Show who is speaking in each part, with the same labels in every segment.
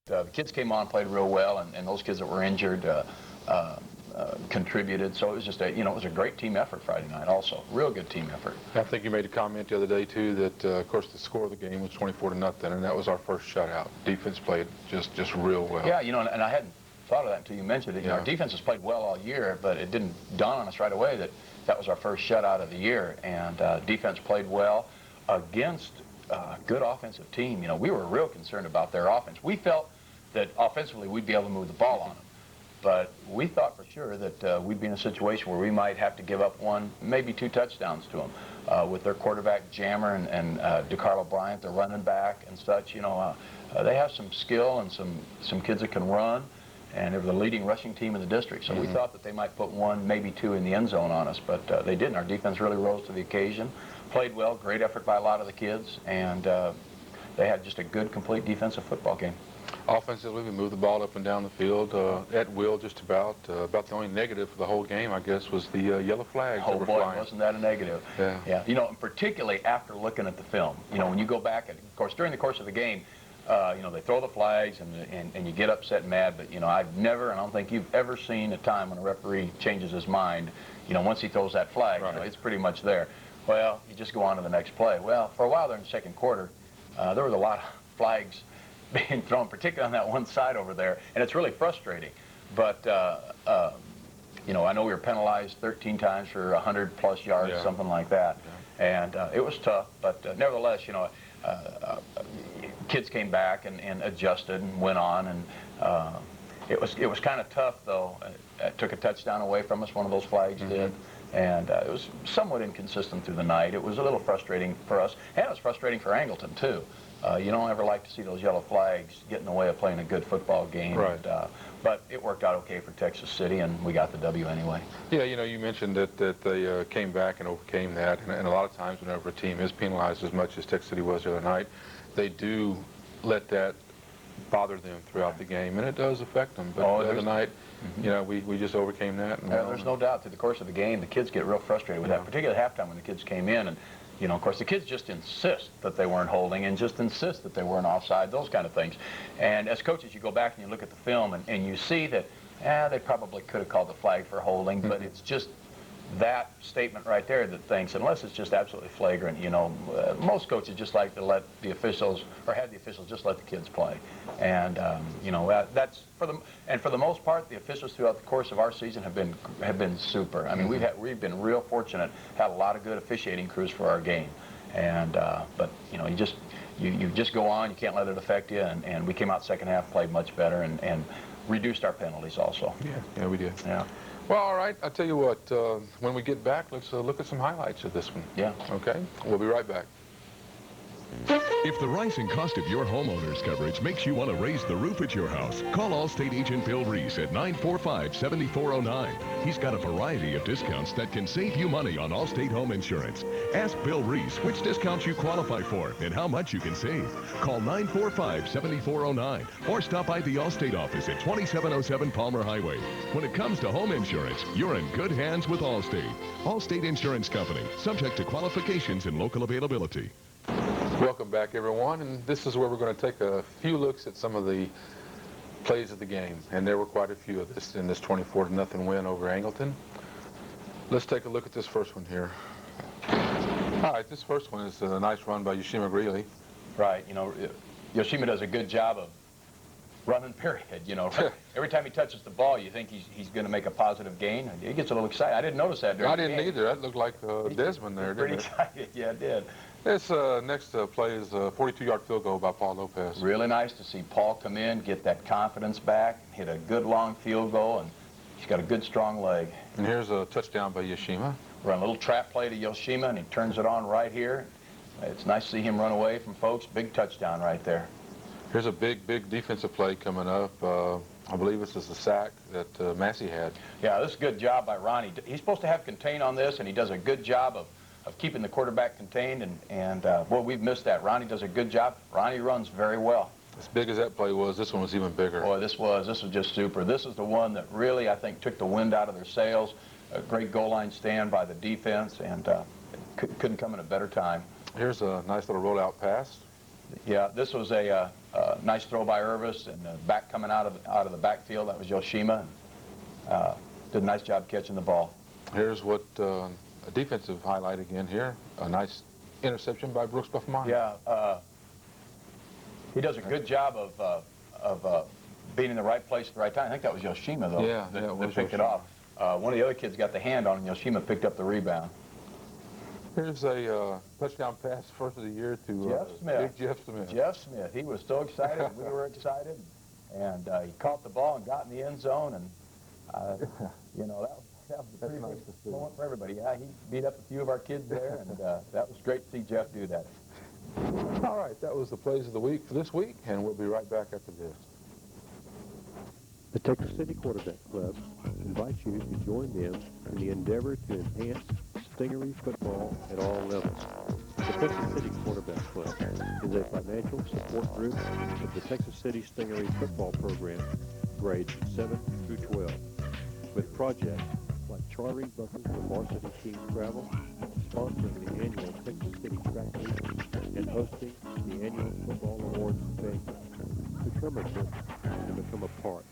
Speaker 1: The kids came on, played real well, and those kids that were injured contributed. So it was just a, it was a great team effort Friday night also. Real good team effort.
Speaker 2: I think you made a comment the other day, too, that, of course, the score of the game was 24-0, and that was our first shutout. Defense played just real well.
Speaker 1: Yeah, and I hadn't thought of that until you mentioned it. Our defense has played well all year, but it didn't dawn on us right away that that was our first shutout of the year. And defense played well against a good offensive team. We were real concerned about their offense. We felt that offensively we'd be able to move the ball on them. But we thought for sure that we'd be in a situation where we might have to give up one, maybe 2 touchdowns to them. With their quarterback, Jammer, and DeCarlo Bryant, their running back and such, they have some skill and some kids that can run. And they were the leading rushing team in the district. So we thought that they might put 1, maybe 2 in the end zone on us, but they didn't. Our defense really rose to the occasion, played well, great effort by a lot of the kids, and they had just a good, complete defensive football game.
Speaker 2: Offensively, we moved the ball up and down the field at will just about. About the only negative for the whole game, I guess, was the yellow flags that were flying.
Speaker 1: Wasn't that a negative?
Speaker 2: Yeah.
Speaker 1: And particularly after looking at the film. When you go back, of course, during the course of the game, they throw the flags and you get upset and mad, but, I've never, and I don't think you've ever seen a time when a referee changes his mind, once he throws that flag, it's pretty much there. Well, you just go on to the next play. Well, for a while there in the second quarter, there was a lot of flags being thrown, particularly on that one side over there, and it's really frustrating. But, I know we were penalized 13 times for 100-plus yards, something like that, and it was tough, but nevertheless, kids came back and adjusted and went on, and it was kind of tough, though. It took a touchdown away from us, one of those flags did, and it was somewhat inconsistent through the night. It was a little frustrating for us, and it was frustrating for Angleton, too. You don't ever like to see those yellow flags get in the way of playing a good football game.
Speaker 2: Right.
Speaker 1: But it worked out okay for Texas City, and we got the W anyway.
Speaker 2: Yeah, you mentioned that they came back and overcame that, and a lot of times whenever a team is penalized as much as Texas City was the other night, they do let that bother them throughout the game, and it does affect them. But the other night, we just overcame that. And
Speaker 1: there's no doubt through the course of the game, the kids get real frustrated with that, particularly at halftime when the kids came in. And of course, the kids just insist that they weren't holding and just insist that they weren't offside, those kind of things. And as coaches, you go back and you look at the film and you see that, they probably could have called the flag for holding, but it's just that statement right there that thinks, unless it's just absolutely flagrant, most coaches just like to let the officials, or have the officials just let the kids play. And, that's for the most part, the officials throughout the course of our season have been super. I mean, we've been real fortunate, had a lot of good officiating crews for our game. And, but, you just go on, you can't let it affect you, and we came out second half, played much better, and reduced our penalties also.
Speaker 2: Yeah, we did.
Speaker 1: Yeah.
Speaker 2: Well, all right, I'll tell you what, when we get back, let's look at some highlights of this one.
Speaker 1: Yeah.
Speaker 2: Okay? We'll be right back.
Speaker 3: If the rising cost of your homeowner's coverage makes you want to raise the roof at your house, call Allstate agent Bill Reese at 945-7409. He's got a variety of discounts that can save you money on Allstate home insurance. Ask Bill Reese which discounts you qualify for and how much you can save. Call 945-7409 or stop by the Allstate office at 2707 Palmer Highway. When it comes to home insurance, you're in good hands with Allstate. Allstate Insurance Company, subject to qualifications and local availability.
Speaker 2: Welcome back, everyone, and this is where we're going to take a few looks at some of the plays of the game, and there were quite a few of this in this 24-0 win over Angleton. Let's take a look at this first one here. All right, this first one is a nice run by Yoshima Greeley.
Speaker 1: Right, Yoshima does a good job of running, period. Every time he touches the ball, you think he's going to make a positive gain. He gets a little excited. I didn't notice that during the game.
Speaker 2: I didn't either. That looked like Desmond there, didn't it?
Speaker 1: Pretty excited, yeah, it did.
Speaker 2: This next play is a 42-yard field goal by Paul Lopez.
Speaker 1: Really nice to see Paul come in, get that confidence back, hit a good long field goal, and he's got a good strong leg.
Speaker 2: And here's a touchdown by Yoshima.
Speaker 1: Run a little trap play to Yoshima, and he turns it on right here. It's nice to see him run away from folks. Big touchdown right there.
Speaker 2: Here's a big defensive play coming up. I believe this is the sack that Massey had. Yeah,
Speaker 1: this is a good job by Ronnie. He's supposed to have contain on this, and he does a good job of keeping the quarterback contained, and boy, we've missed that. Ronnie does a good job. Ronnie runs very well.
Speaker 2: As big as that play was, this one was even bigger.
Speaker 1: Boy, this was just super. This is the one that really, I think, took the wind out of their sails. A great goal line stand by the defense, and couldn't come at a better time.
Speaker 2: Here's a nice little rollout pass.
Speaker 1: Yeah, this was a Nice throw by Irvis, and back coming out of the backfield, that was Yoshima. Did a nice job catching the ball.
Speaker 2: Here's what a defensive highlight again here. A nice interception by Brooks Buffamani.
Speaker 1: Yeah, he does a good job of being in the right place at the right time. I think that was Yoshima, though, that picked it off. One of the other kids got the hand on it, and Yoshima picked up the rebound.
Speaker 2: Here's a touchdown pass, first of the year to
Speaker 1: Jeff Smith.
Speaker 2: Big Jeff Smith.
Speaker 1: Jeff Smith. He was so excited. We were excited. And he caught the ball and got in the end zone. And, you know, that was a pretty big moment for everybody. Yeah, he beat up a few of our kids there, and that was great to see Jeff do that.
Speaker 2: All right, that was the plays of the week for this week, and we'll be right back after this.
Speaker 4: The Texas City Quarterback Club invites you to join them in the endeavor to enhance Stingery football at all levels. The Texas City Quarterback Club is a financial support group of the Texas City Stingery football program, grades 7 through 12, with projects like chartering buses for varsity team travel, sponsoring the annual Texas City Track Meet, and hosting the annual football awards banquet. Become a member and become a part.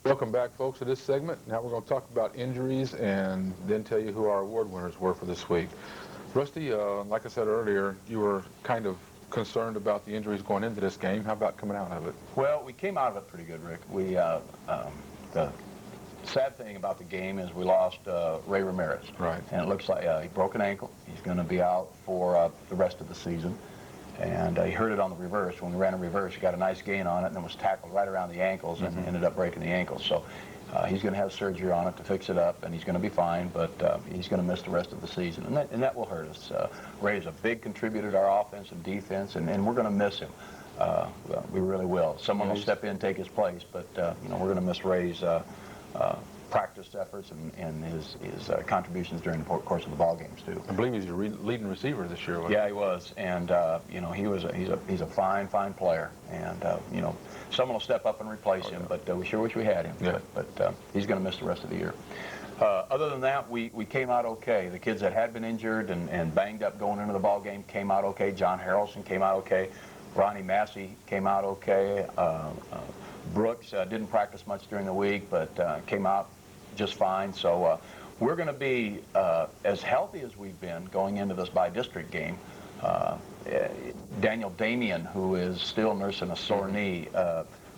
Speaker 2: Welcome back, folks, to this segment. Now we're going to talk about injuries and then tell you who our award winners were for this week. Rusty, like I said earlier, you were kind of concerned about the injuries going into this game. How about coming out of it?
Speaker 1: Well, we came out of it pretty good, Rick. The sad thing about the game is we lost Ray Ramirez.
Speaker 2: Right.
Speaker 1: And it looks like he broke an ankle. He's going to be out for the rest of the season. And he hurt it on the reverse. When we ran a reverse, he got a nice gain on it and then was tackled right around the ankles and ended up breaking the ankles. So he's going to have surgery on it to fix it up, and he's going to be fine, but he's going to miss the rest of the season. And that will hurt us. Ray is a big contributor to our offense and defense, and we're going to miss him. We really will. Someone will step in and take his place, but you know, we're going to miss Ray's practice efforts and his contributions during the course of the ball games too.
Speaker 2: I believe he's your leading receiver this year.
Speaker 1: Yeah, he was, and you know, he's a fine player, and you know, someone will step up and replace him, but we sure wish we had him.
Speaker 2: Yeah.
Speaker 1: But he's going to miss the rest of the year. Other than that, we came out okay. The kids that had been injured and banged up going into the ball game came out okay. John Harrelson came out okay. Ronnie Massey came out okay. Brooks didn't practice much during the week, but came out just fine. So we're going to be as healthy as we've been going into this by-district game. Daniel Damian, who is still nursing a sore knee,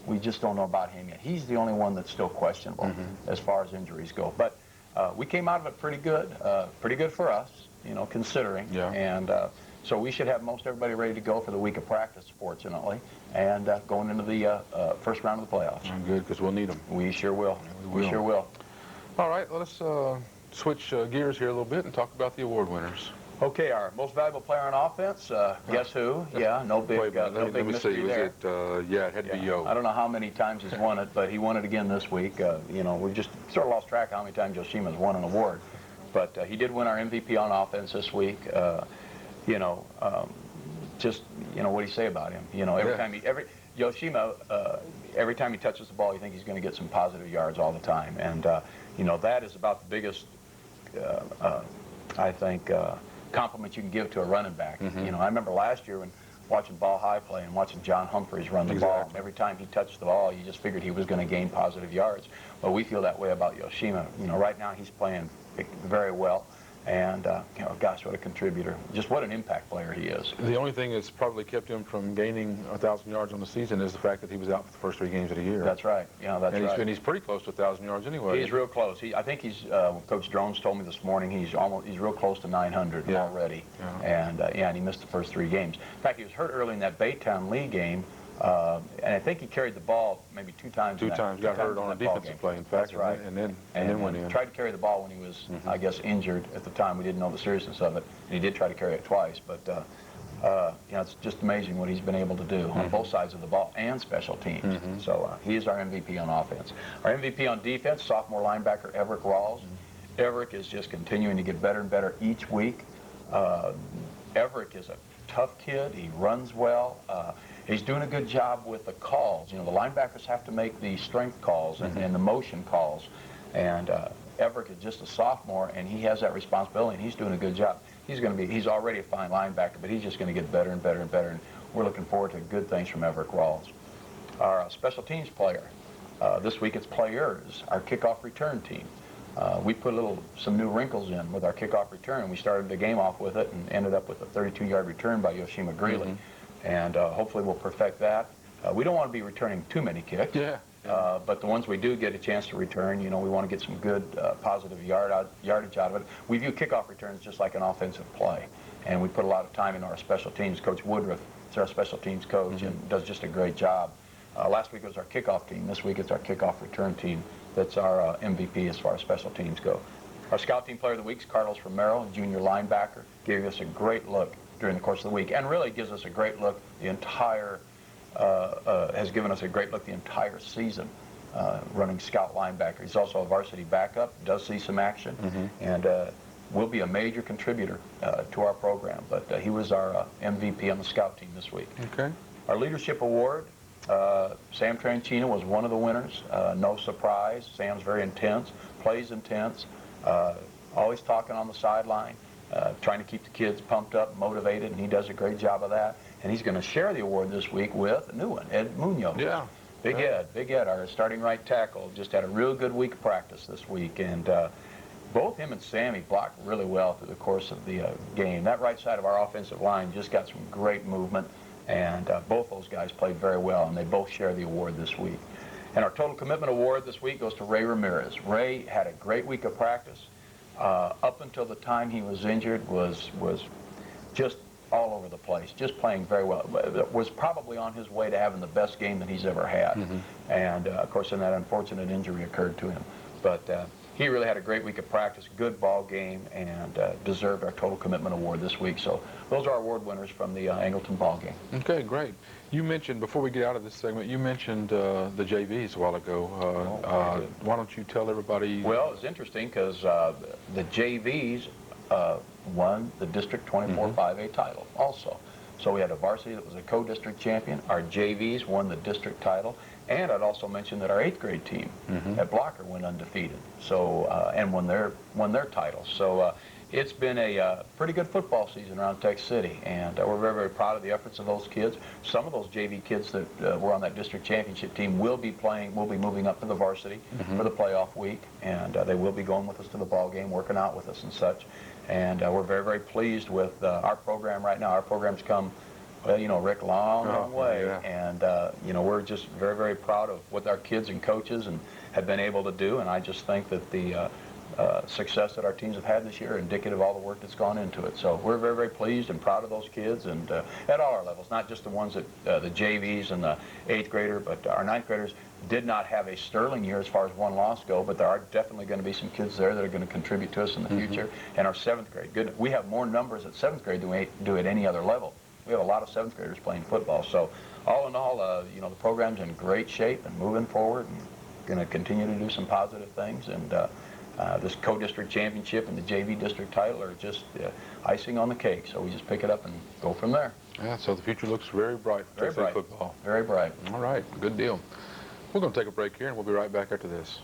Speaker 1: we just don't know about him yet. He's the only one that's still questionable as far as injuries go. But we came out of it pretty good for us, you know, considering.
Speaker 2: Yeah.
Speaker 1: And so we should have most everybody ready to go for the week of practice, fortunately, and going into the first round of the playoffs.
Speaker 2: Good, because we'll need them.
Speaker 1: We sure will. We sure will.
Speaker 2: All right, let's switch gears here a little bit and talk about the award winners.
Speaker 1: Okay, our most valuable player on offense, guess who? Yeah, no big,
Speaker 2: Wait a minute,
Speaker 1: no big mystery there.
Speaker 2: Yeah, it had to be Yo.
Speaker 1: I don't know how many times he's won it, but he won it again this week. You know, we just sort of lost track of how many times Yoshima's won an award. But he did win our MVP on offense this week. You know, just, you know, what do you say about him? You know, Yoshima, every time he touches the ball, you think he's going to get some positive yards all the time. And, you know, that is about the biggest, I think, compliment you can give to a running back. You know, I remember last year when watching Ball High play and watching John Humphreys run the ball. Every time he touched the ball, you just figured he was going to gain positive yards. Well, we feel that way about Yoshima. You know, right now he's playing very well. And, you know, gosh, what a contributor. Just what an impact player he is.
Speaker 2: The only thing that's probably kept him from gaining 1,000 yards on the season is the fact that he was out for the first 3 games of the year.
Speaker 1: That's right. Yeah, that's right.
Speaker 2: And he's pretty close to 1,000 yards anyway.
Speaker 1: He's real close. I think he's, Coach Drones told me this morning, he's real close to 900 already. Yeah. And he missed the first 3 games. In fact, he was hurt early in that Baytown Lee game. And I think he carried the ball maybe 2 times.
Speaker 2: Got hurt on a defensive play, in fact.
Speaker 1: That's right.
Speaker 2: And then went in.
Speaker 1: Tried to carry the ball when he was, I guess, injured at the time. We didn't know the seriousness of it. And he did try to carry it twice. But, you know, it's just amazing what he's been able to do on both sides of the ball and special teams. So he is our MVP on offense. Our MVP on defense, sophomore linebacker Everett Rawls. Everett is just continuing to get better and better each week. Everett is a tough kid. He runs well. He's doing a good job with the calls. You know, the linebackers have to make the strength calls and the motion calls. And Everett is just a sophomore, and he has that responsibility, and he's doing a good job. He's already a fine linebacker, but he's just going to get better and better and better. And we're looking forward to good things from Everett Rawls. Our special teams player, this week it's players, our kickoff return team. We put some new wrinkles in with our kickoff return. We started the game off with it and ended up with a 32-yard return by Yoshima Greeley. And hopefully we'll perfect that. We don't want to be returning too many kicks. But the ones we do get a chance to return, you know, we want to get some good positive yardage out of it. We view kickoff returns just like an offensive play. And we put a lot of time into our special teams. Coach Woodruff is our special teams coach and does just a great job. Last week it was our kickoff team. This week it's our kickoff return team. That's our MVP as far as special teams go. Our scout team player of the week is Carlos Romero, junior linebacker. Gave us a great look during the course of the week and really gives us a great look the entire has given us a great look the entire season running scout linebacker. He's also a varsity backup, does see some action, and will be a major contributor to our program. But he was our MVP on the scout team this week.
Speaker 2: Okay.
Speaker 1: Our leadership award, Sam Tranchina was one of the winners. No surprise. Sam's very intense, plays intense, always talking on the sideline, trying to keep the kids pumped up, motivated, and he does a great job of that. And he's going to share the award this week with a new one, Ed Munoz.
Speaker 2: Yeah.
Speaker 1: Big Ed, our starting right tackle, just had a real good week of practice this week. And both him and Sammy blocked really well through the course of the game. That right side of our offensive line just got some great movement. And both those guys played very well, and they both share the award this week. And our total commitment award this week goes to Ray Ramirez. Ray had a great week of practice. Up until the time he was injured, was just all over the place, just playing very well. Was probably on his way to having the best game that he's ever had. And of course, then that unfortunate injury occurred to him. But he really had a great week of practice, good ball game, and deserved our total commitment award this week. So those are our award winners from the Angleton ball game.
Speaker 2: Okay, great. You mentioned, before we get out of this segment, you mentioned the JVs a while ago. Why don't you tell everybody?
Speaker 1: Well, it's interesting because the JVs won the District 24 5A title also. So we had a varsity that was a co-district champion. Our JVs won the district title. And I'd also mention that our 8th grade team at Blocker went undefeated, so and won their title. So it's been a pretty good football season around Texas City, and we're very, very proud of the efforts of those kids. Some of those JV kids that were on that district championship team will be moving up to the varsity for the playoff week, and they will be going with us to the ball game, working out with us and such. And we're very, very pleased with our program right now. Our program's come, well, you know, Rick, long way, and you know, we're just very, very proud of what our kids and coaches have been able to do, and I just think that the success that our teams have had this year are indicative of all the work that's gone into it. So we're very, very pleased and proud of those kids, and at all our levels, not just the ones that the JVs and the 8th grader, but our 9th graders did not have a sterling year as far as one loss go, but there are definitely going to be some kids there that are going to contribute to us in the future. And our 7th grade, we have more numbers at 7th grade than we do at any other level. We have a lot of 7th graders playing football. So all in all, you know, the program's in great shape and moving forward and going to continue to do some positive things. And this co-district championship and the JV district title are just icing on the cake. So we just pick it up and go from there.
Speaker 2: Yeah, so the future looks very bright for
Speaker 1: Very bright.
Speaker 2: football.
Speaker 1: Very bright.
Speaker 2: All right, good deal. We're going to take a break here, and we'll be right back after this.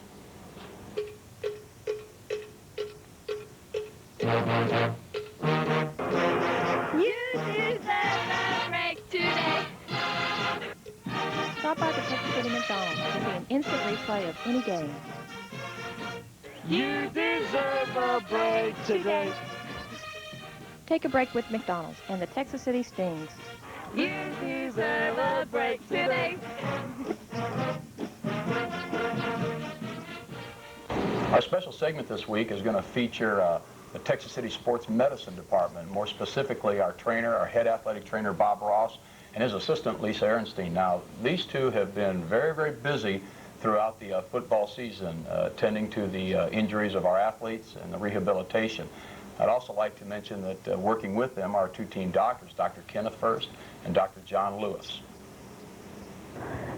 Speaker 5: Stop by the Texas City McDonald's to see an instant replay of any game.
Speaker 6: You deserve a break today.
Speaker 5: Take a break with McDonald's and the Texas City Stings.
Speaker 6: You deserve a break today.
Speaker 1: Our special segment this week is going to feature the Texas City Sports Medicine Department, more specifically our trainer, our head athletic trainer, Bob Ross, and his assistant, Lisa Ehrenstein. Now, these two have been very, very busy throughout the football season, tending to the injuries of our athletes and the rehabilitation. I'd also like to mention that working with them are two team doctors, Dr. Kenneth First and Dr. John Lewis.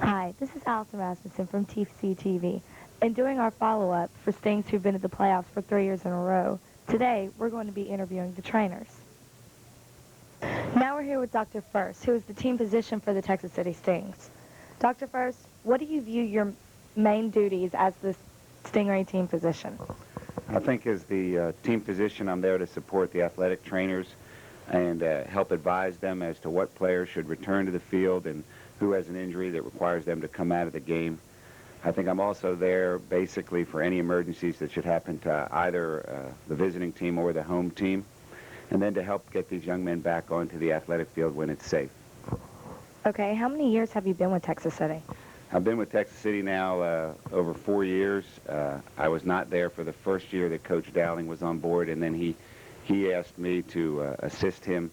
Speaker 7: Hi, this is Allison Rasmussen from TCTV. And doing our follow-up for Stings who've been to the playoffs for 3 years in a row, today we're going to be interviewing the trainers. Now we're here with Dr. First, who is the team physician for the Texas City Stings. Dr. First, what do you view your main duties as the Stingray team physician?
Speaker 8: I think as the team physician, I'm there to support the athletic trainers and help advise them as to what players should return to the field and who has an injury that requires them to come out of the game. I think I'm also there basically for any emergencies that should happen to either the visiting team or the home team, and then to help get these young men back onto the athletic field when it's safe.
Speaker 7: Okay, how many years have you been with Texas City?
Speaker 8: I've been with Texas City now over 4 years. I was not there for the first year that Coach Dowling was on board, and then he asked me to assist him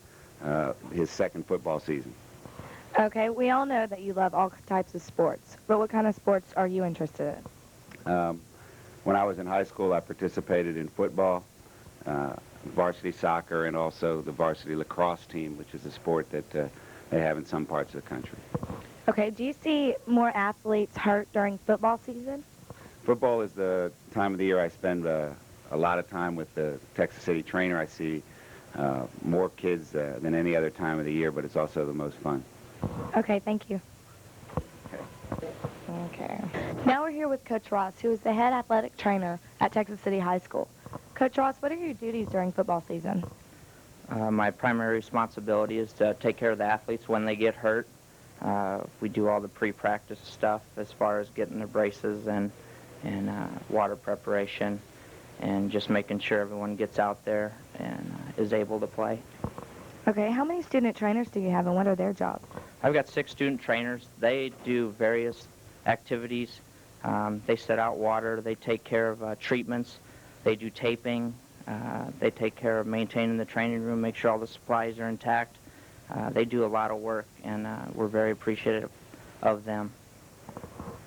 Speaker 8: his second football season.
Speaker 7: Okay, we all know that you love all types of sports, but what kind of sports are you interested in?
Speaker 8: When I was in high school, I participated in football, varsity soccer, and also the varsity lacrosse team, which is a sport that they have in some parts of the country.
Speaker 7: Okay, do you see more athletes hurt during football season?
Speaker 8: Football is the time of the year I spend a lot of time with the Texas City trainer. I see more kids than any other time of the year, but it's also the most fun.
Speaker 7: Okay, thank you. Okay. Now we're here with Coach Ross, who is the head athletic trainer at Texas City High School. Coach Ross, what are your duties during football season?
Speaker 9: My primary responsibility is to take care of the athletes when they get hurt. We do all the pre-practice stuff as far as getting their braces and water preparation and just making sure everyone gets out there and is able to play.
Speaker 7: Okay, how many student trainers do you have and what are their jobs?
Speaker 9: I've got 6 student trainers. They do various activities. They set out water, they take care of treatments, they do taping, they take care of maintaining the training room, make sure all the supplies are intact. They do a lot of work, and we're very appreciative of them.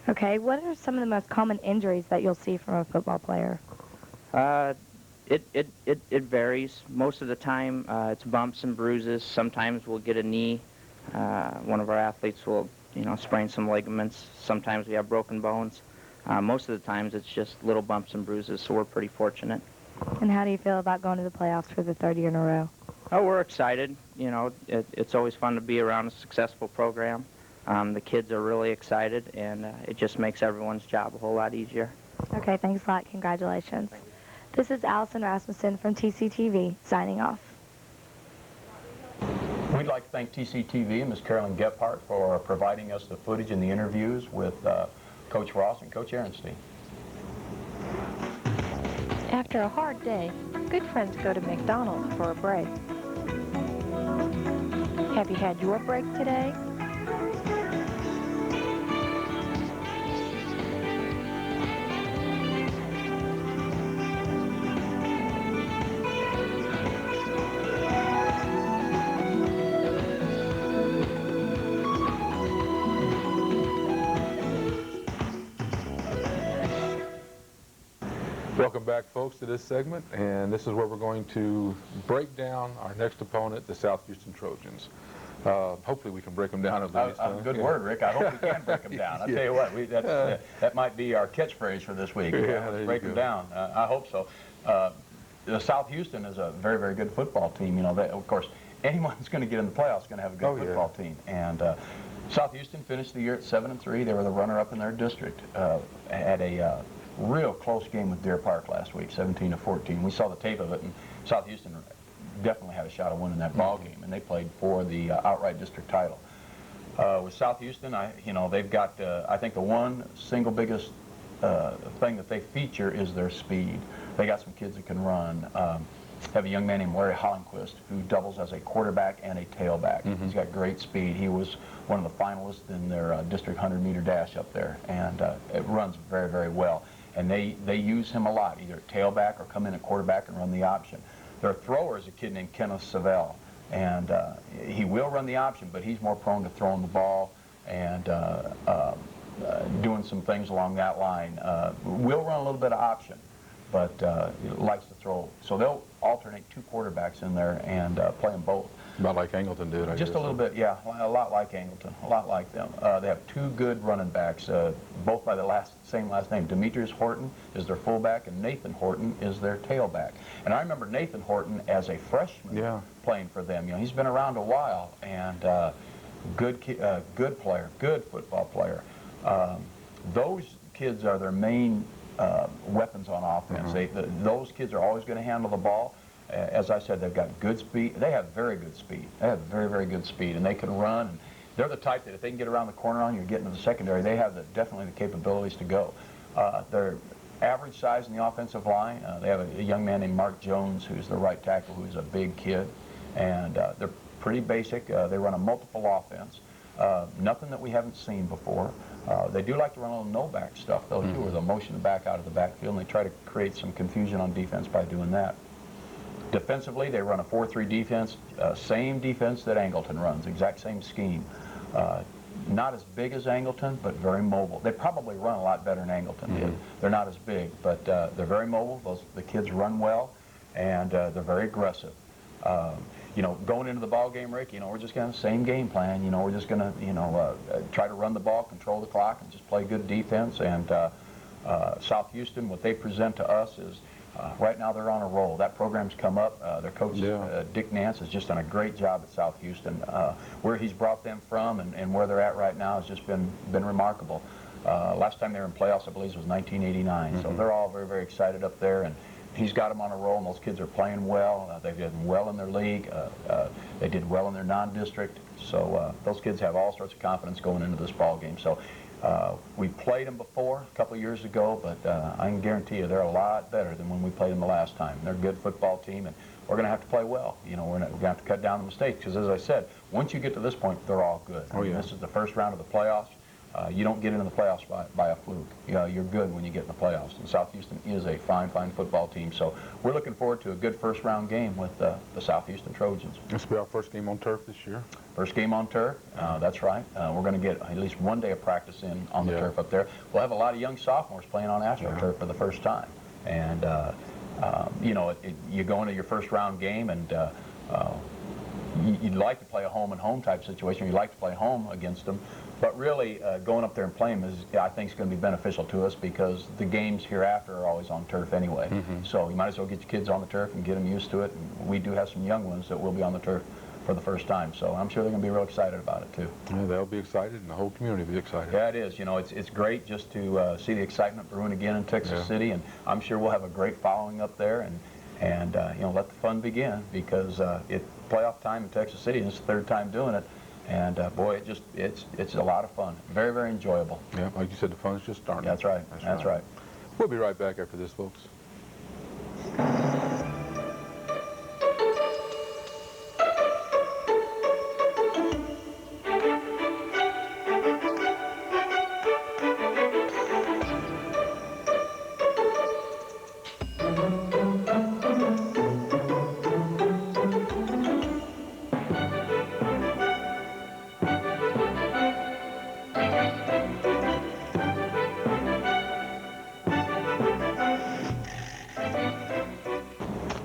Speaker 7: Okay, what are some of the most common injuries that you'll see from a football player?
Speaker 9: It varies. Most of the time, it's bumps and bruises. Sometimes we'll get a knee. One of our athletes will, sprain some ligaments. Sometimes we have broken bones. Most of the times, it's just little bumps and bruises, so we're pretty fortunate.
Speaker 7: And how do you feel about going to the playoffs for the third year in a row?
Speaker 9: Oh, we're excited. It's always fun to be around a successful program. The kids are really excited, and it just makes everyone's job a whole lot easier.
Speaker 7: Okay, thanks a lot. Congratulations. This is Allison Rasmussen from TCTV, signing off.
Speaker 1: We'd like to thank TCTV and Ms. Carolyn Gephardt for providing us the footage and the interviews with Coach Ross and Coach Ehrenstein.
Speaker 5: After a hard day, good friends go to McDonald's for a break. Have you had your break today?
Speaker 2: Welcome back, folks, to this segment, and this is where we're going to break down our next opponent, the South Houston Trojans. Hopefully we can break them down at least.
Speaker 1: Good word, Rick. I hope we can break them down. I'll tell you what, that might be our catchphrase for this week. Break them down. I hope so. The South Houston is a very, very good football team. Of course, anyone who's going to get in the playoffs is going to have a good football team. And South Houston finished the year at 7-3. They were the runner-up in their district. Had a real close game with Deer Park last week, 17-14. We saw the tape of it, and South Houston definitely had a shot of winning that ball game, and they played for the outright district title. With South Houston, they've got, I think the one single biggest thing that they feature is their speed. They got some kids that can run. Have a young man named Larry Hollenquist who doubles as a quarterback and a tailback. He's got great speed. He was one of the finalists in their district 100-meter dash up there, and it runs very, very well. And they use him a lot, either at tailback or come in at quarterback and run the option. Their thrower is a kid named Kenneth Savell, and he will run the option, but he's more prone to throwing the ball and doing some things along that line. Will run a little bit of option, but likes to throw. So they'll alternate 2 quarterbacks in there and play them both.
Speaker 2: About like Angleton did, I guess.
Speaker 1: Just a little bit, yeah, a lot like Angleton, a lot like them. They have 2 good running backs, both by the same last name. Demetrius Horton is their fullback, and Nathan Horton is their tailback. And I remember Nathan Horton as a freshman playing for them. He's been around a while, and good player, good football player. Those kids are their main weapons on offense. Those kids are always going to handle the ball. As I said, they've got good speed. They have very good speed. They have very, very good speed, and they can run. And they're the type that if they can get around the corner on you and get into the secondary, they have definitely the capabilities to go. They're average size in the offensive line. They have a young man named Mark Jones, who's the right tackle, who's a big kid, and they're pretty basic. They run a multiple offense, nothing that we haven't seen before. They do like to run a little no-back stuff, though, too, where they'll motion the back out of the backfield, and they try to create some confusion on defense by doing that. Defensively, they run a 4-3 defense, same defense that Angleton runs, exact same scheme. Not as big as Angleton, but very mobile. They probably run a lot better than Angleton did. They're not as big, but they're very mobile. The kids run well, and they're very aggressive. You know, going into the ball game, Rick, you know, we're just going to have the same game plan. You know, we're just going to, you know, try to run the ball, control the clock, and just play good defense. And South Houston, what they present to us is, right now they're on a roll. That program's come up. Their coach, Dick Nance, has just done a great job at South Houston. Where he's brought them from and where they're at right now has just been remarkable. Last time they were in playoffs, I believe, was 1989. So they're all very, very excited up there. And he's got them on a roll, and those kids are playing well. They've done well in their league. They did well in their non-district. So those kids have all sorts of confidence going into this ball game. So we played them before a couple of years ago, but I can guarantee you they're a lot better than when we played them the last time. They're a good football team, and we're going to have to play well. You know, we're going to have to cut down the mistakes because, as I said, once you get to this point, they're all good.
Speaker 2: Oh, yeah.
Speaker 1: This is the first round of the playoffs. You don't get into the playoffs by a fluke. You're good when you get in the playoffs. And South Houston is a fine, fine football team. So we're looking forward to a good first-round game with the South Houston Trojans.
Speaker 2: This will be our first game on turf this year.
Speaker 1: First game on turf, that's right. We're going to get at least one day of practice in on the turf up there. We'll have a lot of young sophomores playing on AstroTurf for the first time. And, you know, you go into your first-round game, and you'd like to play a home-and-home type situation. You'd like to play home against them. But really, going up there and playing them is, I think, is going to be beneficial to us because the games hereafter are always on turf anyway. So you might as well get your kids on the turf and get them used to it. And we do have some young ones that will be on the turf for the first time. So I'm sure they're going to be real excited about it, too.
Speaker 2: Yeah, they'll be excited, and the whole community will be excited.
Speaker 1: Yeah, it is. You know, it's great just to see the excitement brewing again in Texas City. And I'm sure we'll have a great following up there. And you know, let the fun begin because it's playoff time in Texas City, and it's the third time doing it. And boy, it's a lot of fun. Very, very enjoyable.
Speaker 2: Yeah, like you said, the fun's just starting.
Speaker 1: That's right. That's right.
Speaker 2: We'll be right back after this, folks.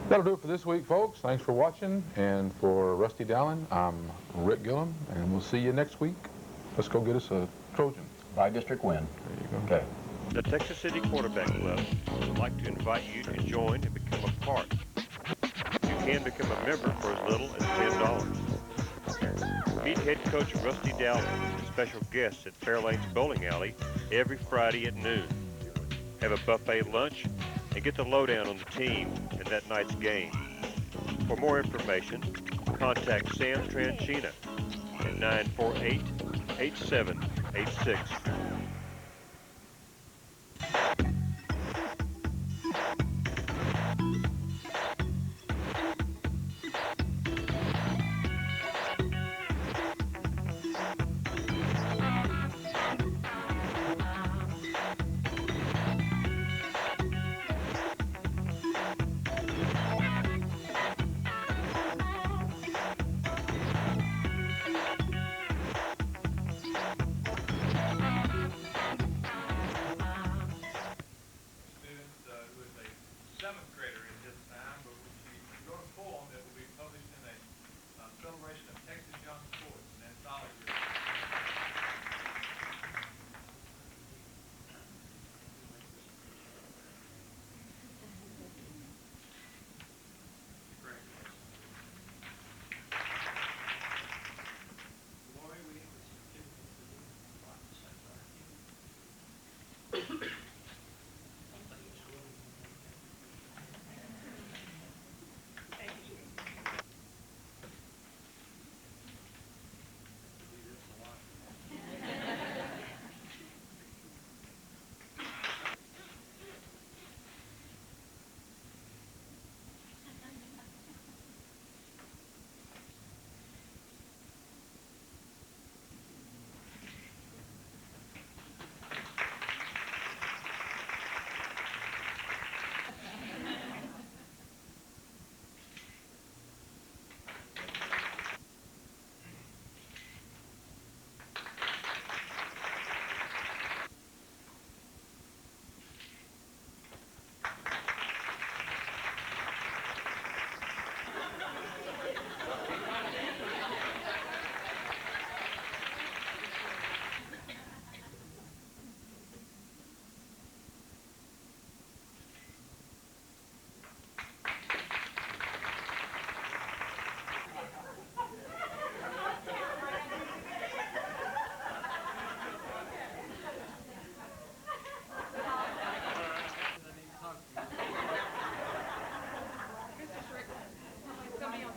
Speaker 2: That'll do it for this week, folks. Thanks for watching. And for Rusty Dowling, I'm Rick Gillum, and we'll see you next week. Let's go get us a Trojan.
Speaker 1: By-district win.
Speaker 2: There you go.
Speaker 1: Okay.
Speaker 10: The Texas City Quarterback Club would like to invite you to join and become a part. You can become a member for as little as $10. Meet head coach Rusty Dowling and special guests at Fairlanes Bowling Alley every Friday at noon. Have a buffet lunch and get the lowdown on the team and that night's game. For more information, contact Sam Tranchina at 948-8786.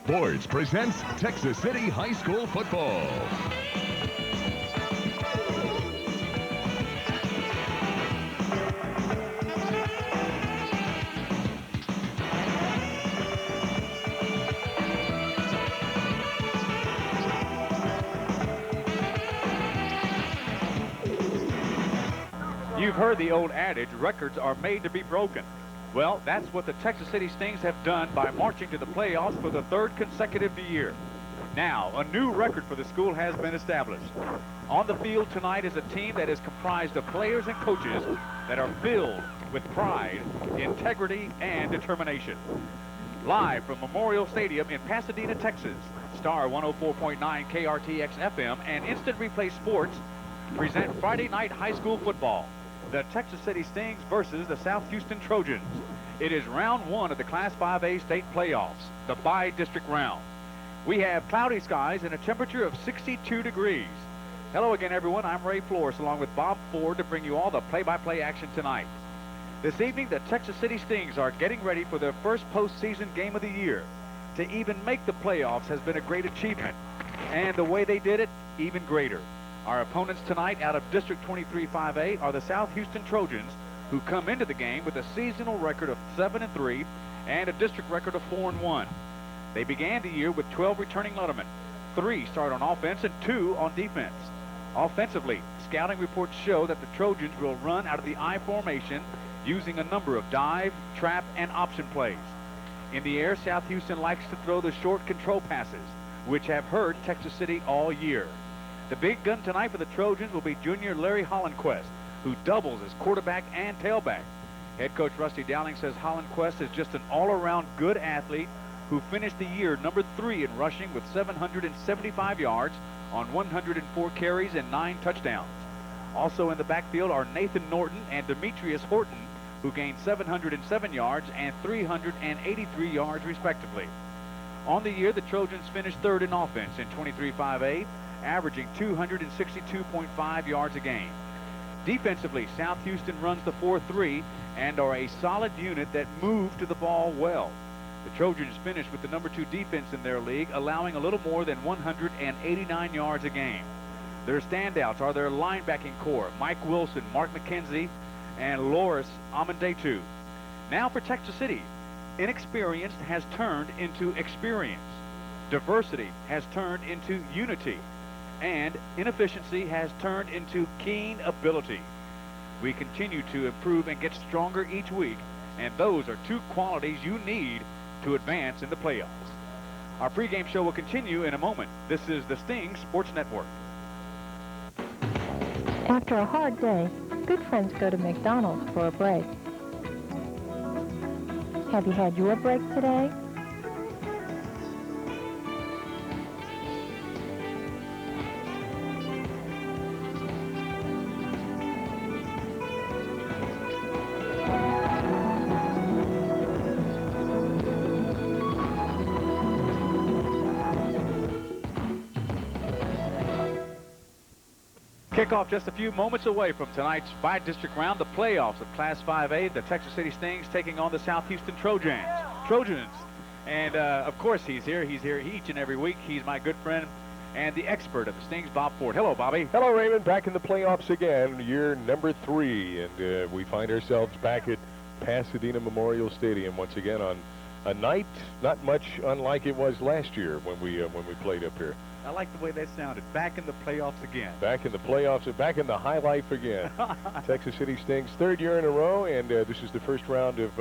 Speaker 3: Sports presents Texas City High School football.
Speaker 11: You've heard the old adage, records are made to be broken. Well, that's what the Texas City Stings have done by marching to the playoffs for the third consecutive year. Now, a new record for the school has been established. On the field tonight is a team that is comprised of players and coaches that are filled with pride, integrity, and determination. Live from Memorial Stadium in Pasadena, Texas, Star 104.9 KRTX FM and Instant Replay Sports present Friday night high school football. The Texas City Stings versus the South Houston Trojans. It is round one of the Class 5A state playoffs, the bi-district round. We have cloudy skies and a temperature of 62 degrees. Hello again, everyone. I'm Ray Flores, along with Bob Ford, to bring you all the play-by-play action tonight. This evening, the Texas City Stings are getting ready for their first postseason game of the year. To even make the playoffs has been a great achievement, and the way they did it, even greater. Our opponents tonight out of District 23 5A are the South Houston Trojans, who come into the game with a seasonal record of 7-3 and a district record of 4-1. They began the year with 12 returning lettermen. 3 start on offense and 2 on defense. Offensively, scouting reports show that the Trojans will run out of the I formation using a number of dive, trap, and option plays. In the air, South Houston likes to throw the short control passes, which have hurt Texas City all year. The big gun tonight for the Trojans will be junior Larry Hollandquest, who doubles as quarterback and tailback. Head coach Rusty Dowling says Hollandquest is just an all-around good athlete who finished the year number 3 in rushing with 775 yards on 104 carries and 9 touchdowns. Also in the backfield are Nathan Norton and Demetrius Horton, who gained 707 yards and 383 yards respectively. On the year, the Trojans finished 3rd in offense in 23-5A, averaging 262.5 yards a game. Defensively, South Houston runs the 4-3 and are a solid unit that move to the ball well. The Trojans finished with the number 2 defense in their league, allowing a little more than 189 yards a game. Their standouts are their linebacking core, Mike Wilson, Mark McKenzie, and Loris Amandetu. Now for Texas City. Inexperience has turned into experience. Diversity has turned into unity. And inefficiency has turned into keen ability. We continue to improve and get stronger each week, and those are 2 qualities you need to advance in the playoffs. Our pregame show will continue in a moment. This is the Sting Sports Network.
Speaker 5: After a hard day, good friends go to McDonald's for a break. Have you had your break today?
Speaker 11: Kickoff just a few moments away from tonight's bi-district round, the playoffs of Class 5A. The Texas City Stings taking on the South Houston Trojans. And, of course, he's here. He's here each and every week. He's my good friend and the expert of the Stings, Bob Ford. Hello, Bobby.
Speaker 12: Hello, Raymond. Back in the playoffs again, year number 3. And we find ourselves back at Pasadena Memorial Stadium once again on a night not much unlike it was last year when we played up here.
Speaker 11: I like the way that sounded. Back in the playoffs again.
Speaker 12: Back in the playoffs, back in the high life again. Texas City Stings, 3rd year in a row, and this is the first round of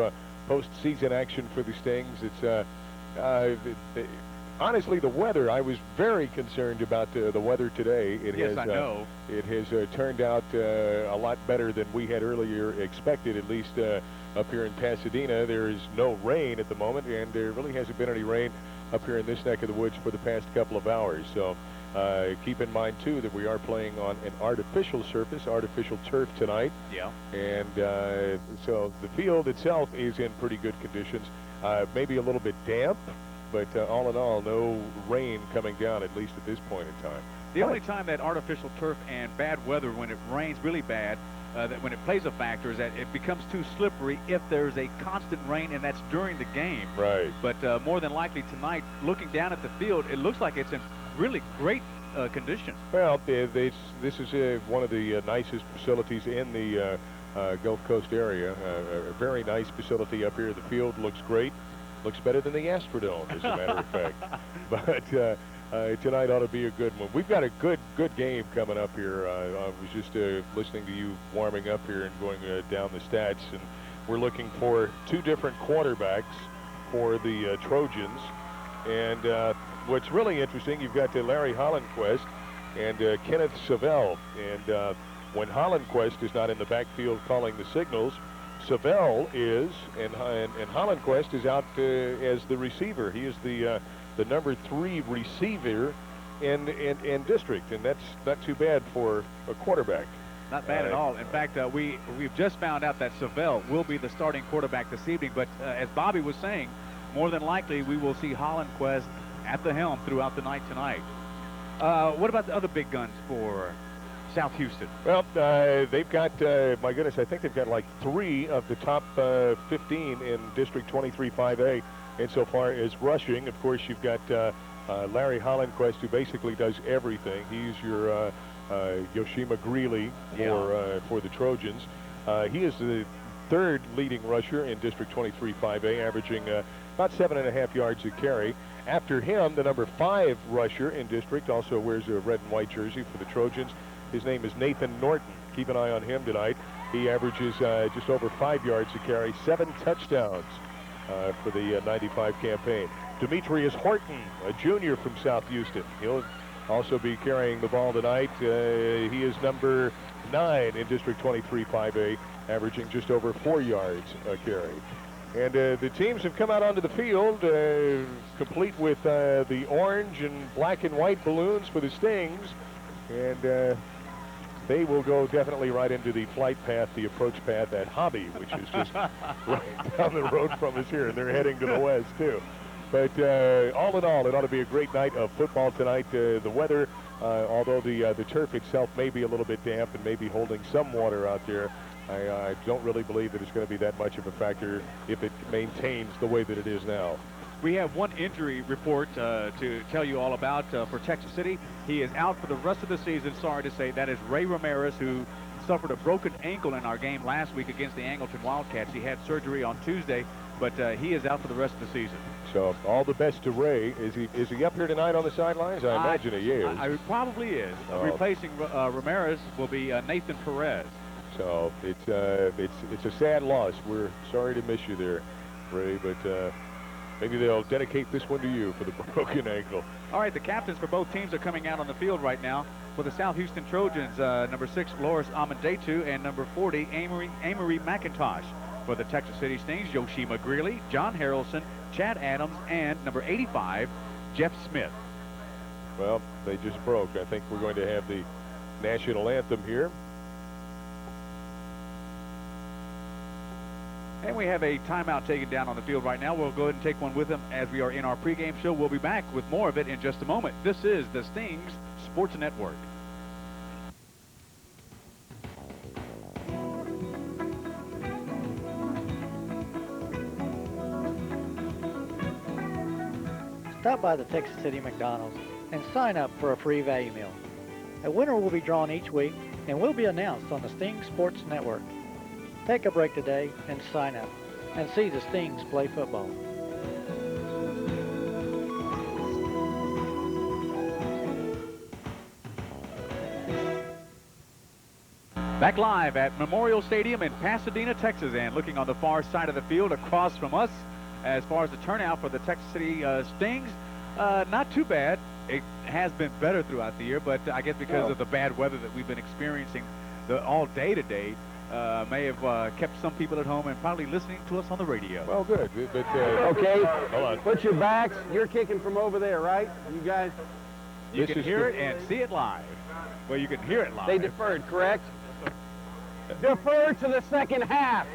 Speaker 12: postseason action for the Stings. It's honestly, the weather, I was very concerned about the weather today.
Speaker 11: I know.
Speaker 12: It has turned out a lot better than we had earlier expected, at least up here in Pasadena. There is no rain at the moment, and there really hasn't been any rain up here in this neck of the woods for the past couple of hours. So keep in mind, too, that we are playing on an artificial surface, artificial turf tonight.
Speaker 11: Yeah.
Speaker 12: And so the field itself is in pretty good conditions. Maybe a little bit damp, but all in all, no rain coming down, at least at this point in time.
Speaker 11: The only time that artificial turf and bad weather, when it rains really bad, that when it plays a factor, is that it becomes too slippery if there's a constant rain, and that's during the game.
Speaker 12: Right.
Speaker 11: But more than likely tonight, looking down at the field, it looks like it's in really great condition.
Speaker 12: Well, this is one of the nicest facilities in the Gulf Coast area. A very nice facility up here. The field looks great. Looks better than the Astrodome, as a matter of fact. But tonight ought to be a good one. We've got a good game coming up here. I was just listening to you warming up here and going down the stats, and we're looking for two different quarterbacks for the Trojans. And what's really interesting, you've got Larry Hollandquist and Kenneth Savell. And when Hollandquist is not in the backfield calling the signals, Savell is, and Hollandquist is out as the receiver. He is the number 3 receiver in district, and that's not too bad for a quarterback.
Speaker 11: Not bad at all. In fact, we've just found out that Savell will be the starting quarterback this evening. But as Bobby was saying, more than likely we will see Hollandquist at the helm throughout the night tonight. What about the other big guns for South Houston?
Speaker 12: Well, they've got, my goodness, I think they've got like 3 of the top 15 in District 23-5A insofar as rushing. Of course, you've got Larry Hollandquist, who basically does everything. He's your Yoshima Greeley for the Trojans. He is the 3rd leading rusher in District 23-5A, averaging about 7.5 yards a carry. After him, the number 5 rusher in district, also wears a red and white jersey for the Trojans. His name is Nathan Norton. Keep an eye on him tonight. He averages just over 5 yards a carry, 7 touchdowns for the 95 campaign. Demetrius Horton, a junior from South Houston. He'll also be carrying the ball tonight. He is number 9 in District 23-5A, averaging just over 4 yards a carry. And the teams have come out onto the field, complete with the orange and black and white balloons for the Stings. And they will go definitely right into the flight path, the approach path at Hobby, which is just right down the road from us here. And they're heading to the west, too. But all in all, it ought to be a great night of football tonight. The weather, although the turf itself may be a little bit damp and may be holding some water out there, I don't really believe that it's going to be that much of a factor if it maintains the way that it is now.
Speaker 11: We have one injury report to tell you all about for Texas City. He is out for the rest of the season, sorry to say. That is Ray Ramirez, who suffered a broken ankle in our game last week against the Angleton Wildcats. He had surgery on Tuesday, but he is out for the rest of the season.
Speaker 12: So all the best to Ray. Is he up here tonight on the sidelines? I imagine he is.
Speaker 11: I probably is. Replacing Ramirez will be Nathan Perez.
Speaker 12: So it's a sad loss. We're sorry to miss you there, Ray, but maybe they'll dedicate this one to you for the broken ankle.
Speaker 11: All right, the captains for both teams are coming out on the field right now. For the South Houston Trojans, number 6, Loris Amandetu, and number 40, Amory McIntosh. For the Texas City Stings, Yoshima Greeley, John Harrelson, Chad Adams, and number 85, Jeff Smith.
Speaker 12: Well, they just broke. I think we're going to have the national anthem here.
Speaker 11: And we have a timeout taken down on the field right now. We'll go ahead and take one with them as we are in our pregame show. We'll be back with more of it in just a moment. This is the Stings Sports Network.
Speaker 13: Stop by the Texas City McDonald's and sign up for a free value meal. A winner will be drawn each week and will be announced on the Stings Sports Network. Take a break today and sign up and see the Stings play football.
Speaker 11: Back live at Memorial Stadium in Pasadena, Texas, and looking on the far side of the field across from us, as far as the turnout for the Texas City Stings, not too bad. It has been better throughout the year, but I guess because of the bad weather that we've been experiencing all day today, may have kept some people at home and probably listening to us on the radio.
Speaker 12: Well, good. But,
Speaker 14: okay,
Speaker 12: hold on.
Speaker 14: Put your backs. You're kicking from over there, right? You guys?
Speaker 11: You can hear it and see it live. Well, you can hear it live.
Speaker 14: They deferred, correct? Defer to the second half.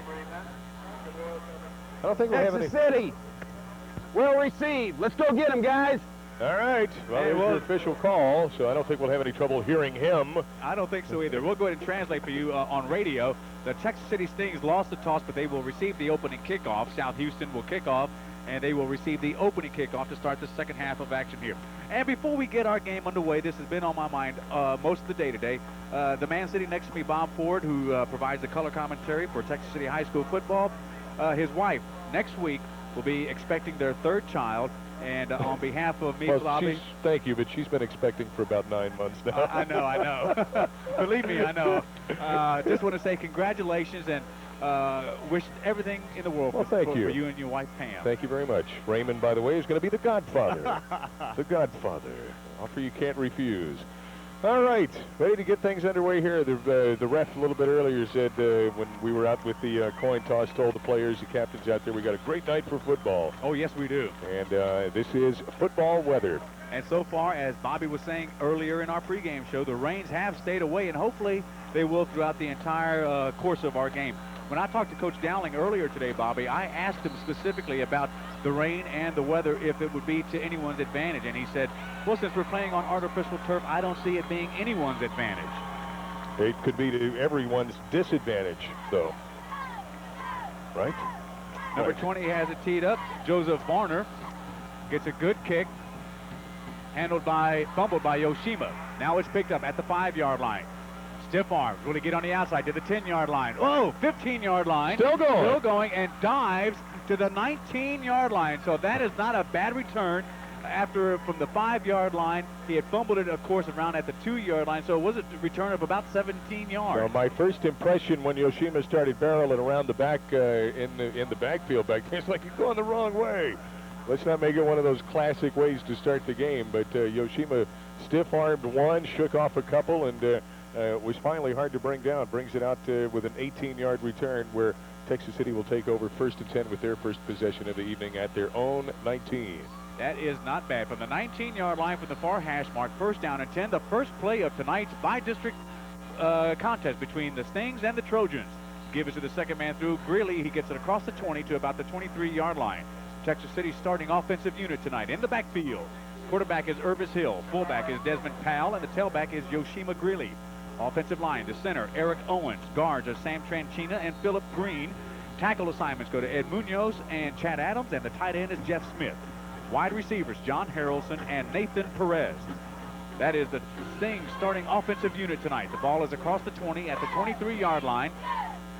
Speaker 12: I don't think we have any.
Speaker 14: Texas City, well received. Let's go get them, guys.
Speaker 12: All right. Well, there's your official call, so I don't think we'll have any trouble hearing him.
Speaker 11: I don't think so either. We'll go ahead and translate for you on radio. The Texas City Stings lost the toss, but they will receive the opening kickoff. South Houston will kick off, and they will receive the opening kickoff to start the second half of action here. And before we get our game underway, this has been on my mind most of the day today. The man sitting next to me, Bob Ford, who provides the color commentary for Texas City High School football, his wife next week will be expecting their third child. And on behalf of me, Bobby...
Speaker 12: Thank you, but she's been expecting for about 9 months now.
Speaker 11: I know. Believe me, I know. Just want to say congratulations and wish everything in the world for you and your wife, Pam.
Speaker 12: Thank you very much. Raymond, by the way, is going to be the godfather. The godfather. Offer you can't refuse. All right, ready to get things underway here. The ref a little bit earlier said when we were out with the coin toss, told the players, the captains out there, we got a great night for football.
Speaker 11: Oh, yes, we do.
Speaker 12: And this is football weather.
Speaker 11: And so far, as Bobby was saying earlier in our pregame show, the rains have stayed away, and hopefully they will throughout the entire course of our game. When I talked to Coach Dowling earlier today, Bobby, I asked him specifically about the rain and the weather, if it would be to anyone's advantage. And he said, well, since we're playing on artificial turf, I don't see it being anyone's advantage.
Speaker 12: It could be to everyone's disadvantage, though. Right?
Speaker 11: Number 20 has it teed up. Joseph Varner gets a good kick. Fumbled by Yoshima. Now it's picked up at the 5-yard line. Stiff arm. Will he get on the outside to the 10-yard line? Oh, 15-yard line.
Speaker 12: Still going
Speaker 11: and dives to the 19-yard line. So that is not a bad return. After from the 5-yard line, he had fumbled it, of course, around at the 2-yard line. So it was a return of about 17 yards.
Speaker 12: Well, my first impression when Yoshima started barreling around the back in the backfield back there, it's like he's going the wrong way. Let's not make it one of those classic ways to start the game. But Yoshima stiff-armed one, shook off a couple, and was finally hard to bring down. Brings it out with an 18-yard return where Texas City will take over 1st and 10 with their first possession of the evening at their own 19.
Speaker 11: That is not bad. From the 19-yard line from the far hash mark, 1st down and 10, the first play of tonight's by-district contest between the Stings and the Trojans. Give it to the second man through. Greeley, he gets it across the 20 to about the 23-yard line. Texas City starting offensive unit tonight in the backfield. Quarterback is Irvis Hill. Fullback is Desmond Powell, and the tailback is Yoshima Greeley. Offensive line, the center, Eric Owens. Guards are Sam Tranchina and Philip Green. Tackle assignments go to Ed Munoz and Chad Adams, and the tight end is Jeff Smith. Wide receivers, John Harrelson and Nathan Perez. That is the Stings starting offensive unit tonight. The ball is across the 20 at the 23-yard line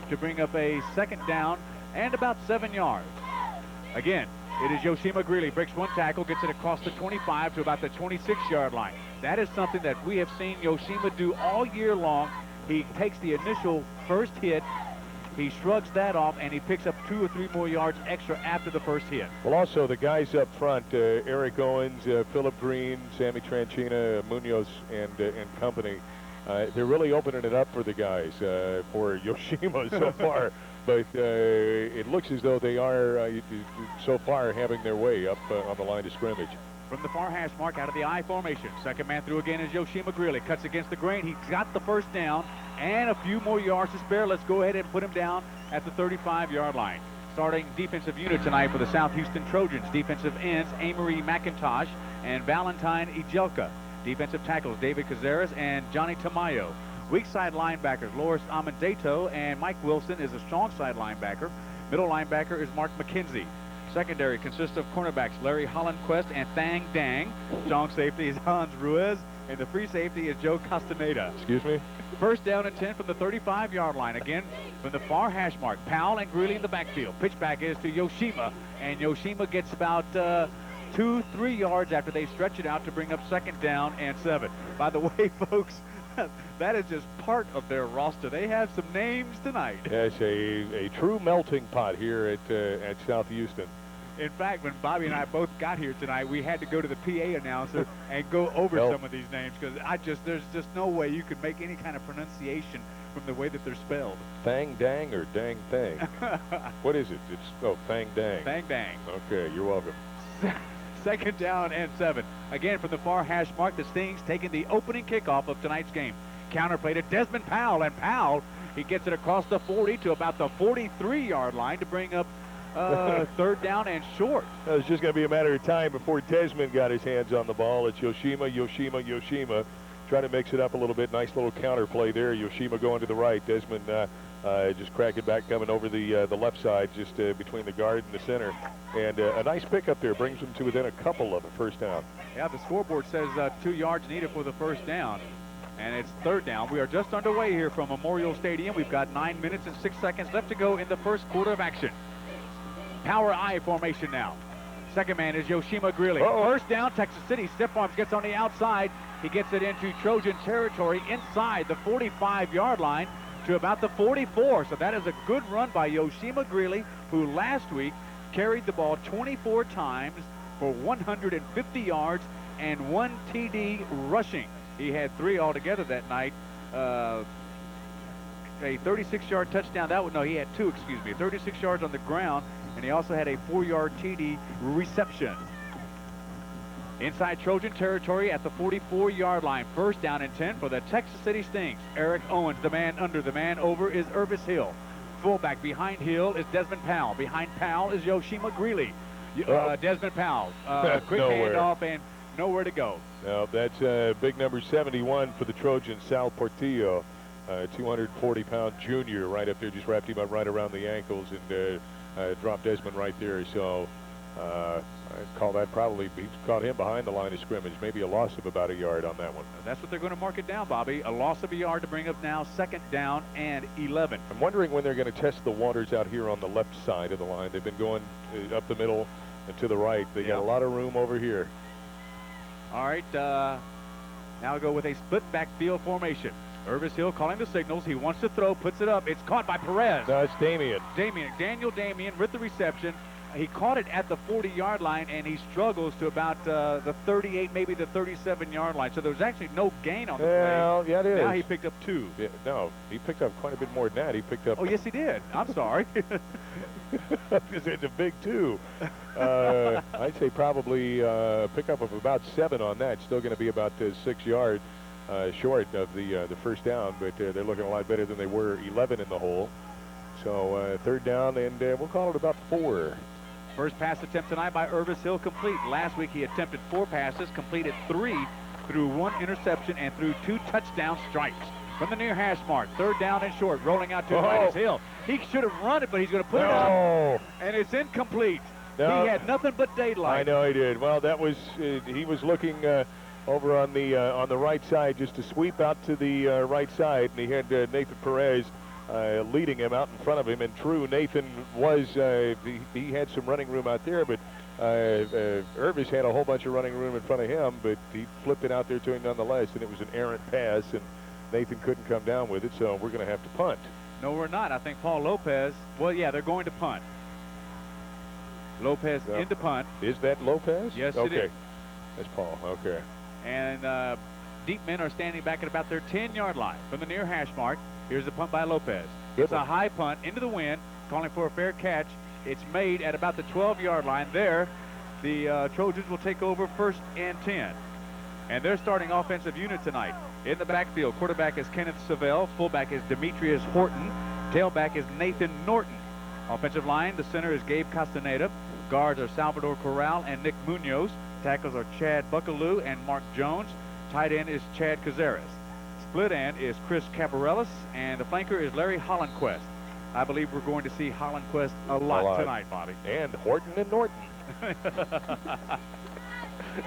Speaker 11: to bring up a second down and about 7 yards. Again, it is Yoshima Greeley. Breaks one tackle, gets it across the 25 to about the 26-yard line. That is something that we have seen Yoshima do all year long. He takes the initial first hit, he shrugs that off, and he picks up 2 or 3 more yards extra after the first hit.
Speaker 12: Well, also the guys up front, Eric Owens, Philip Green, Sammy Tranchina, Munoz, and company, they're really opening it up for the guys, for Yoshima so far. But it looks as though they are, so far, having their way up on the line of scrimmage.
Speaker 11: From the far hash mark out of the I formation. Second man through again is Yoshima Greeley. Cuts against the grain. He's got the first down and a few more yards to spare. Let's go ahead and put him down at the 35-yard line. Starting defensive unit tonight for the South Houston Trojans. Defensive ends, Amory McIntosh and Valentine Ejelka. Defensive tackles, David Cazares and Johnny Tamayo. Weak side linebackers, Loris Amendato and Mike Wilson is a strong side linebacker. Middle linebacker is Mark McKenzie. Secondary consists of cornerbacks Larry Hollandquist and Thang Dang. Strong safety is Hans Ruiz, and the free safety is Joe Castaneda.
Speaker 12: Excuse me?
Speaker 11: First down and 10 from the 35-yard line. Again, from the far hash mark, Powell and Greeley in the backfield. Pitchback is to Yoshima, and Yoshima gets about 2-3 yards after they stretch it out to bring up second down and 7. By the way, folks, that is just part of their roster. They have some names tonight.
Speaker 12: Yes, a true melting pot here at South Houston.
Speaker 11: In fact, when Bobby and I both got here tonight, we had to go to the PA announcer and go over some of these names because there's just no way you could make any kind of pronunciation from the way that they're spelled.
Speaker 12: Thang Dang or Dang Thang? What is it? It's Thang Dang.
Speaker 11: Thang Dang.
Speaker 12: Okay, you're welcome.
Speaker 11: Second down and 7. Again, from the far hash mark, the Stings taking the opening kickoff of tonight's game. Counterplay to Desmond Powell, and Powell, he gets it across the 40 to about the 43-yard line to bring up third down and short.
Speaker 12: It was just going to be a matter of time before Desmond got his hands on the ball. It's Yoshima. Trying to mix it up a little bit. Nice little counter play there. Yoshima going to the right. Desmond just cracking back, coming over the left side, just between the guard and the center. And a nice pickup there. Brings them to within a couple of a first down.
Speaker 11: Yeah, the scoreboard says 2 yards needed for the first down. And it's third down. We are just underway here from Memorial Stadium. We've got 9 minutes and 6 seconds left to go in the first quarter of action. Power I formation now. Second man is Yoshima Greeley. First down, Texas City. Stiff arms gets on the outside. He gets it into Trojan territory inside the 45-yard line to about the 44. So that is a good run by Yoshima Greeley, who last week carried the ball 24 times for 150 yards and 1 TD rushing. He had 3 altogether that night. A 36-yard touchdown. He had 2, excuse me. 36 yards on the ground, and he also had a 4-yard TD reception. Inside Trojan territory at the 44-yard line. First down and 10 for the Texas City Stings. Eric Owens, the man under. The man over is Irvis Hill. Fullback behind Hill is Desmond Powell. Behind Powell is Yoshima Greeley. Desmond Powell. Quick handoff and nowhere to go.
Speaker 12: No, that's big number 71 for the Trojans, Sal Portillo. 240-pound junior right up there. Just wrapped him up right around the ankles and dropped Desmond right there. So I'd call that probably, he's caught him behind the line of scrimmage. Maybe a loss of about a yard on that one.
Speaker 11: That's what they're going to mark it down, Bobby. A loss of a yard to bring up now second down and 11.
Speaker 12: I'm wondering when they're going to test the waters out here on the left side of the line. They've been going up the middle and to the right. They got a lot of room over here.
Speaker 11: All right, now we'll go with a split backfield formation. Irvis Hill calling the signals. He wants to throw, puts it up. It's caught by Perez.
Speaker 12: No, it's Damian.
Speaker 11: Daniel Damian with the reception. He caught it at the 40-yard line, and he struggles to about the 38, maybe the 37-yard line. So there's actually no gain on the play.
Speaker 12: Well, yeah, it is.
Speaker 11: Now he picked up 2.
Speaker 12: Yeah, no, he picked up quite a bit more than that. He picked up...
Speaker 11: Oh, yes, he did. I'm sorry.
Speaker 12: It's a big 2. I'd say probably a pickup of about 7 on that. Still going to be about 6 yards short of the first down, but they're looking a lot better than they were 11 in the hole. So third down, and we'll call it about 4.
Speaker 11: First pass attempt tonight by Irvis Hill complete. Last week he attempted 4 passes, completed 3, threw 1 interception, and threw 2 touchdown strikes. From the near hash mark, third down and short, rolling out to the right is Hill. He should have run it, but he's going to put it up, and it's incomplete. No. He had nothing but daylight.
Speaker 12: I know he did. Well, that was he was looking over on the right side just to sweep out to the right side, and he had Nathan Perez leading him out in front of him. And true, Nathan was he had some running room out there, but Irvis had a whole bunch of running room in front of him, but he flipped it out there to him nonetheless, and it was an errant pass, and Nathan couldn't come down with it, so we're going to have to punt.
Speaker 11: No, we're not. I think Paul Lopez, well, yeah, they're going to punt. Lopez into punt.
Speaker 12: Is that Lopez?
Speaker 11: Yes,
Speaker 12: okay.
Speaker 11: it is.
Speaker 12: That's Paul, okay.
Speaker 11: And deep men are standing back at about their 10-yard line from the near hash mark. Here's the punt by Lopez. It's a high punt into the wind, calling for a fair catch. It's made at about the 12-yard line. There, the Trojans will take over first and 10. And they're starting offensive unit tonight. In the backfield, quarterback is Kenneth Savell. Fullback is Demetrius Horton. Tailback is Nathan Norton. Offensive line, the center is Gabe Castaneda. Guards are Salvador Corral and Nick Munoz. Tackles are Chad Buckaloo and Mark Jones. Tight end is Chad Cazares. Split end is Chris Caparellis, and the flanker is Larry Hollandquist. I believe we're going to see Hollandquist a lot tonight, Bobby.
Speaker 12: And Horton and Norton.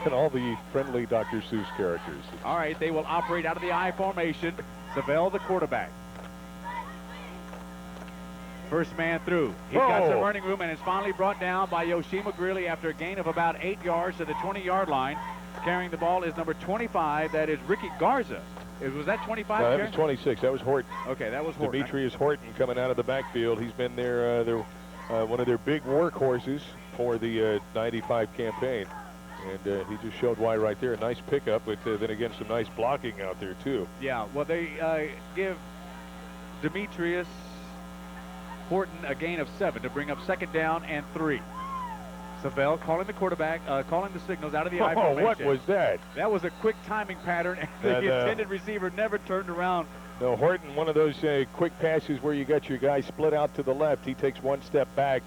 Speaker 12: And all the friendly Dr. Seuss characters.
Speaker 11: All right, they will operate out of the I formation. Savell, the quarterback. First man through. He's got some running room, and it's finally brought down by Yoshima Greeley after a gain of about 8 yards to the 20-yard line. Carrying the ball is number 25. That is Ricky Garza. Was that 25?
Speaker 12: No, that was 26. That was Horton.
Speaker 11: Okay, that was Horton.
Speaker 12: Demetrius Horton coming out of the backfield. He's been their one of their big workhorses for the 95 campaign. And he just showed why right there. A nice pickup, but then again, some nice blocking out there, too.
Speaker 11: Yeah, well, they give Demetrius Horton a gain of 7 to bring up second down and 3. Savell calling the quarterback, calling the signals out of the I formation.
Speaker 12: What was that?
Speaker 11: That was a quick timing pattern, and the intended receiver never turned around.
Speaker 12: No, Horton, one of those quick passes where you got your guy split out to the left. He takes one step back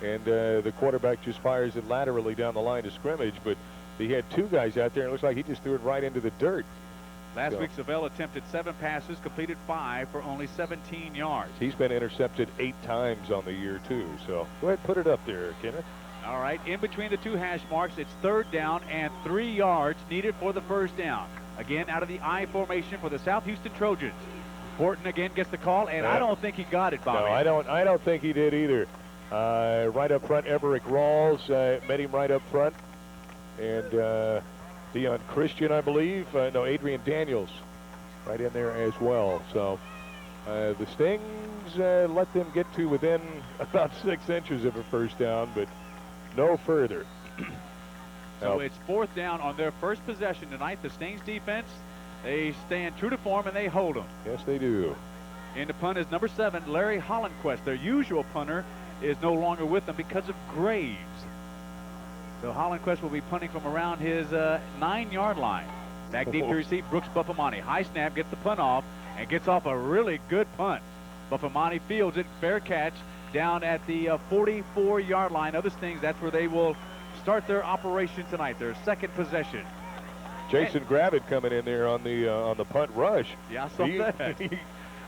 Speaker 12: and the quarterback just fires it laterally down the line of scrimmage. But he had 2 guys out there, and it looks like he just threw it right into the dirt.
Speaker 11: Last week, Savell attempted 7 passes, completed 5 for only 17 yards.
Speaker 12: He's been intercepted 8 times on the year, too. So go ahead, put it up there, Kenneth.
Speaker 11: All right, in between the 2 hash marks, it's 3rd down and 3 yards needed for the first down. Again, out of the I formation for the South Houston Trojans. Horton again gets the call, and I don't think he got it, Bobby.
Speaker 12: No, I don't think he did either. Right up front, Everett Rawls met him right up front. And Deion Christian, I believe. No, Adrian Daniels right in there as well. So the Stings let them get to within about 6 inches of a first down, but no further.
Speaker 11: So it's 4th down on their first possession tonight. The Stings defense, they stand true to form and they hold them.
Speaker 12: Yes, they do.
Speaker 11: And the punt is number 7, Larry Hollandquist. Their usual punter is no longer with them because of Graves. So Hollandquist will be punting from around his 9-yard line. Back deep to receive Brooks Buffamani. High snap, gets the punt off, and gets off a really good punt. Buffamani fields it, fair catch, down at the 44-yard line of the Stings. That's where they will start their operation tonight, their second possession.
Speaker 12: Jason Gravitt coming in there on the punt rush.
Speaker 11: Yeah, I saw that.
Speaker 12: He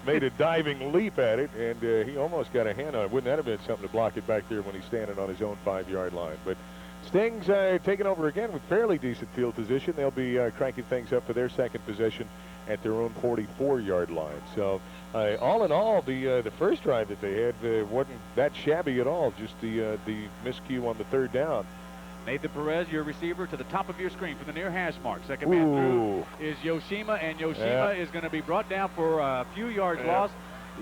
Speaker 12: made a diving leap at it, and he almost got a hand on it. Wouldn't that have been something to block it back there when he's standing on his own 5-yard line? But Stings taking over again with fairly decent field position. They'll be cranking things up for their second possession at their own 44-yard line. So all in all, the first drive that they had wasn't that shabby at all. Just the miscue on the 3rd down.
Speaker 11: Nathan Perez, your receiver, to the top of your screen from the near hash mark. Second man through is Yoshima, and Yoshima is going to be brought down for a few yards lost.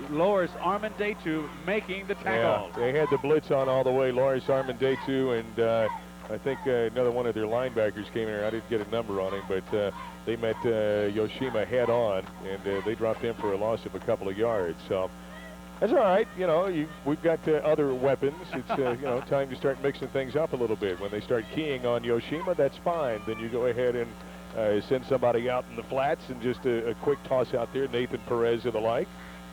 Speaker 11: Loris Armandatu making the tackle.
Speaker 12: Yeah, they had the blitz on all the way. Loris Armandatu, and I think another one of their linebackers came in here. I didn't get a number on him, but they met Yoshima head on, and they dropped him for a loss of a couple of yards. So that's all right. You know, we've got other weapons. It's you know, time to start mixing things up a little bit. When they start keying on Yoshima, that's fine. Then you go ahead and send somebody out in the flats and just a quick toss out there, Nathan Perez or the like.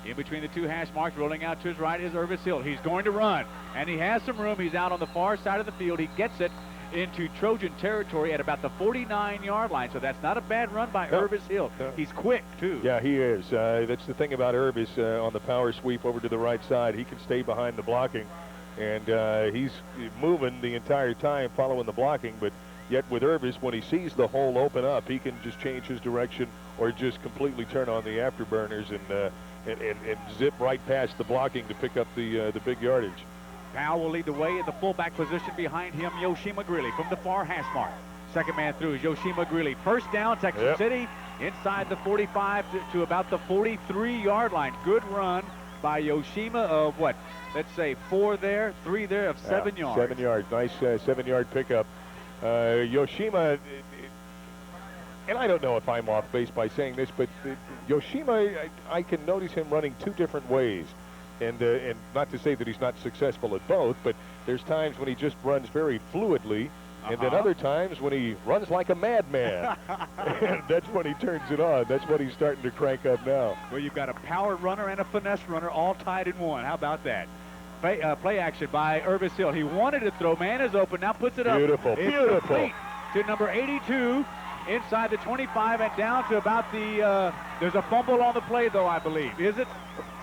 Speaker 11: In between the 2 hash marks, rolling out to his right is Irvis Hill. He's going to run, and he has some room. He's out on the far side of the field. He gets it into Trojan territory at about the 49-yard line. So that's not a bad run by Irvis Hill. He's quick, too.
Speaker 12: Yeah, he is. That's the thing about Irvis on the power sweep over to the right side. He can stay behind the blocking, and he's moving the entire time following the blocking. But yet with Irvis, when he sees the hole open up, he can just change his direction or just completely turn on the afterburners and zip right past the blocking to pick up the big yardage.
Speaker 11: Powell will lead the way in the fullback position. Behind him, Yoshima Greeley from the far hash mark. Second man through is Yoshima Greeley. First down, Texas City, inside the 45 to about the 43-yard line. Good run by Yoshima of what? Let's say 4 there, 3 there of 7 yards.
Speaker 12: 7 yards. Nice 7-yard pickup. Yoshima, and I don't know if I'm off base by saying this, but Yoshima, I can notice him running 2 different ways. And not to say that he's not successful at both, but there's times when he just runs very fluidly, and then other times when he runs like a madman. That's when he turns it on. That's what he's starting to crank up now.
Speaker 11: Well, you've got a power runner and a finesse runner all tied in one. How about that? Play action by Irvis Hill. He wanted to throw. Man is open. Now puts it up.
Speaker 12: Beautiful,
Speaker 11: it's
Speaker 12: beautiful.
Speaker 11: To number 82. Inside the 25 and down to about the, there's a fumble on the play, though, I believe. Is it?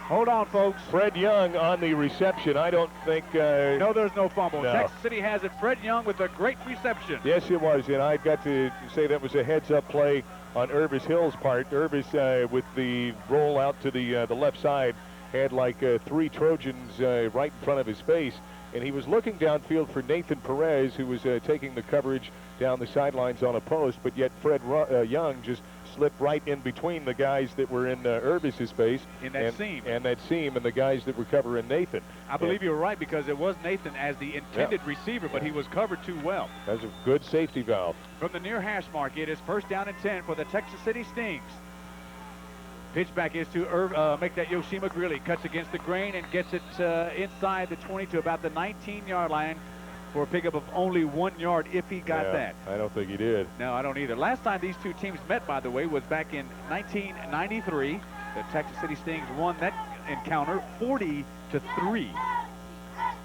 Speaker 11: Hold on, folks.
Speaker 12: Fred Young on the reception. I don't think...
Speaker 11: no, there's no fumble.
Speaker 12: No.
Speaker 11: Texas City has it. Fred Young with a great reception.
Speaker 12: Yes, it was, and I've got to say that was a heads-up play on Irvis Hill's part. Irvis, with the roll out to the left side, had like 3 Trojans right in front of his face, and he was looking downfield for Nathan Perez, who was taking the coverage down the sidelines on a post, but yet Fred Young just slipped right in between the guys that were in Irvis's face.
Speaker 11: In that seam.
Speaker 12: And that seam and the guys that were covering Nathan.
Speaker 11: I believe you're right, because it was Nathan as the intended receiver, but he was covered too well.
Speaker 12: That's a good safety valve.
Speaker 11: From the near hash mark, it is first down and 10 for the Texas City Stings. Pitchback is to make that Yoshima Greeley. Cuts against the grain and gets it inside the 20 to about the 19-yard line for a pickup of only 1 yard if he got that.
Speaker 12: I don't think he did.
Speaker 11: No, I don't either. Last time these 2 teams met, by the way, was back in 1993. The Texas City Stings won that encounter 40-3.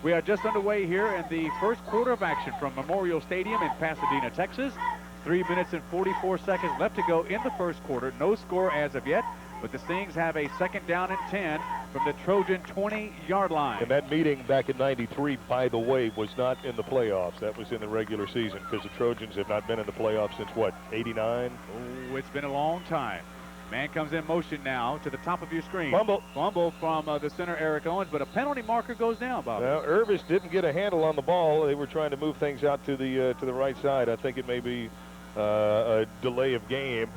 Speaker 11: We are just underway here in the first quarter of action from Memorial Stadium in Pasadena, Texas. 3 minutes and 44 seconds left to go in the first quarter. No score as of yet, but the Stings have a second down and 10 from the Trojan 20-yard line.
Speaker 12: And that meeting back in '93, by the way, was not in the playoffs. That was in the regular season because the Trojans have not been in the playoffs since, what, '89?
Speaker 11: Oh, it's been a long time. Man comes in motion now to the top of your screen. Fumble from the center, Eric Owens, but a penalty marker goes down, Bob.
Speaker 12: Now, Irvis didn't get a handle on the ball. They were trying to move things out to the right side. I think it may be a delay of game.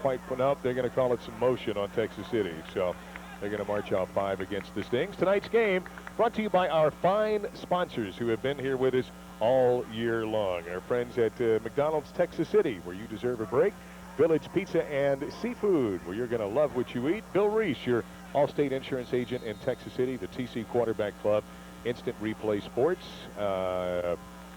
Speaker 12: Nope, they're going to call it some motion on Texas City. So they're going to march out 5 against the Stings. Tonight's game brought to you by our fine sponsors who have been here with us all year long. Our friends at McDonald's Texas City, where you deserve a break. Village Pizza and Seafood, where you're going to love what you eat. Bill Reese, your Allstate insurance agent in Texas City. The TC Quarterback Club, Instant Replay Sports.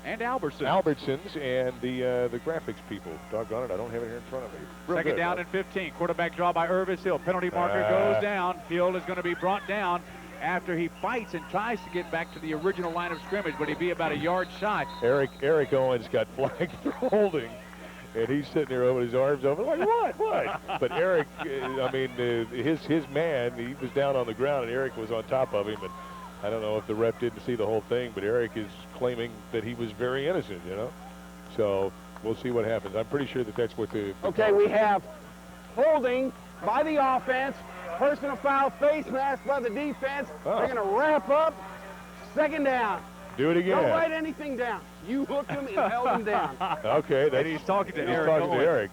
Speaker 11: And Albertsons.
Speaker 12: Albertsons and the graphics people. Doggone it, I don't have it here in front of me.
Speaker 11: Second down and 15. Quarterback draw by Irvis Hill. Penalty marker goes down. Hill is going to be brought down after he fights and tries to get back to the original line of scrimmage, but he'd be about a yard shy.
Speaker 12: Eric Owens got flagged for holding, and he's sitting there over his arms over like, what? But Eric, I mean, his man, he was down on the ground, and Eric was on top of him, and I don't know if the ref didn't see the whole thing, but Eric is claiming that he was very innocent, you know? So we'll see what happens. I'm pretty sure that that's what the...
Speaker 14: Okay, we have holding by the offense, personal foul, face mask by the defense. They're going to wrap up. Second down.
Speaker 12: Do it again.
Speaker 14: Don't write anything down. You hooked him and held him down.
Speaker 12: Okay.
Speaker 11: And he's talking to Eric.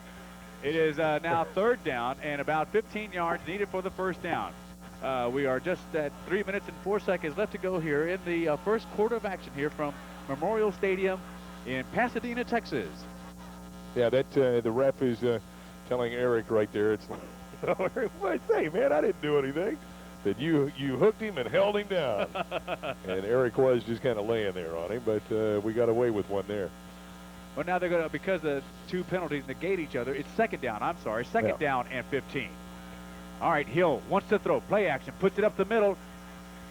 Speaker 11: It is now third down and about 15 yards needed for the first down. We are just at 3 minutes and 4 seconds left to go here in the first quarter of action here from Memorial Stadium in Pasadena, Texas.
Speaker 12: Yeah, that the ref is telling Eric right there. It's like, what I say, man? I didn't do anything. That you hooked him and held him down. And Eric was just kind of laying there on him, but we got away with one there.
Speaker 11: Well, now they're going to, because the two penalties negate each other, it's second down. I'm sorry, second down and 15. All right, Hill wants to throw. Play action. Puts it up the middle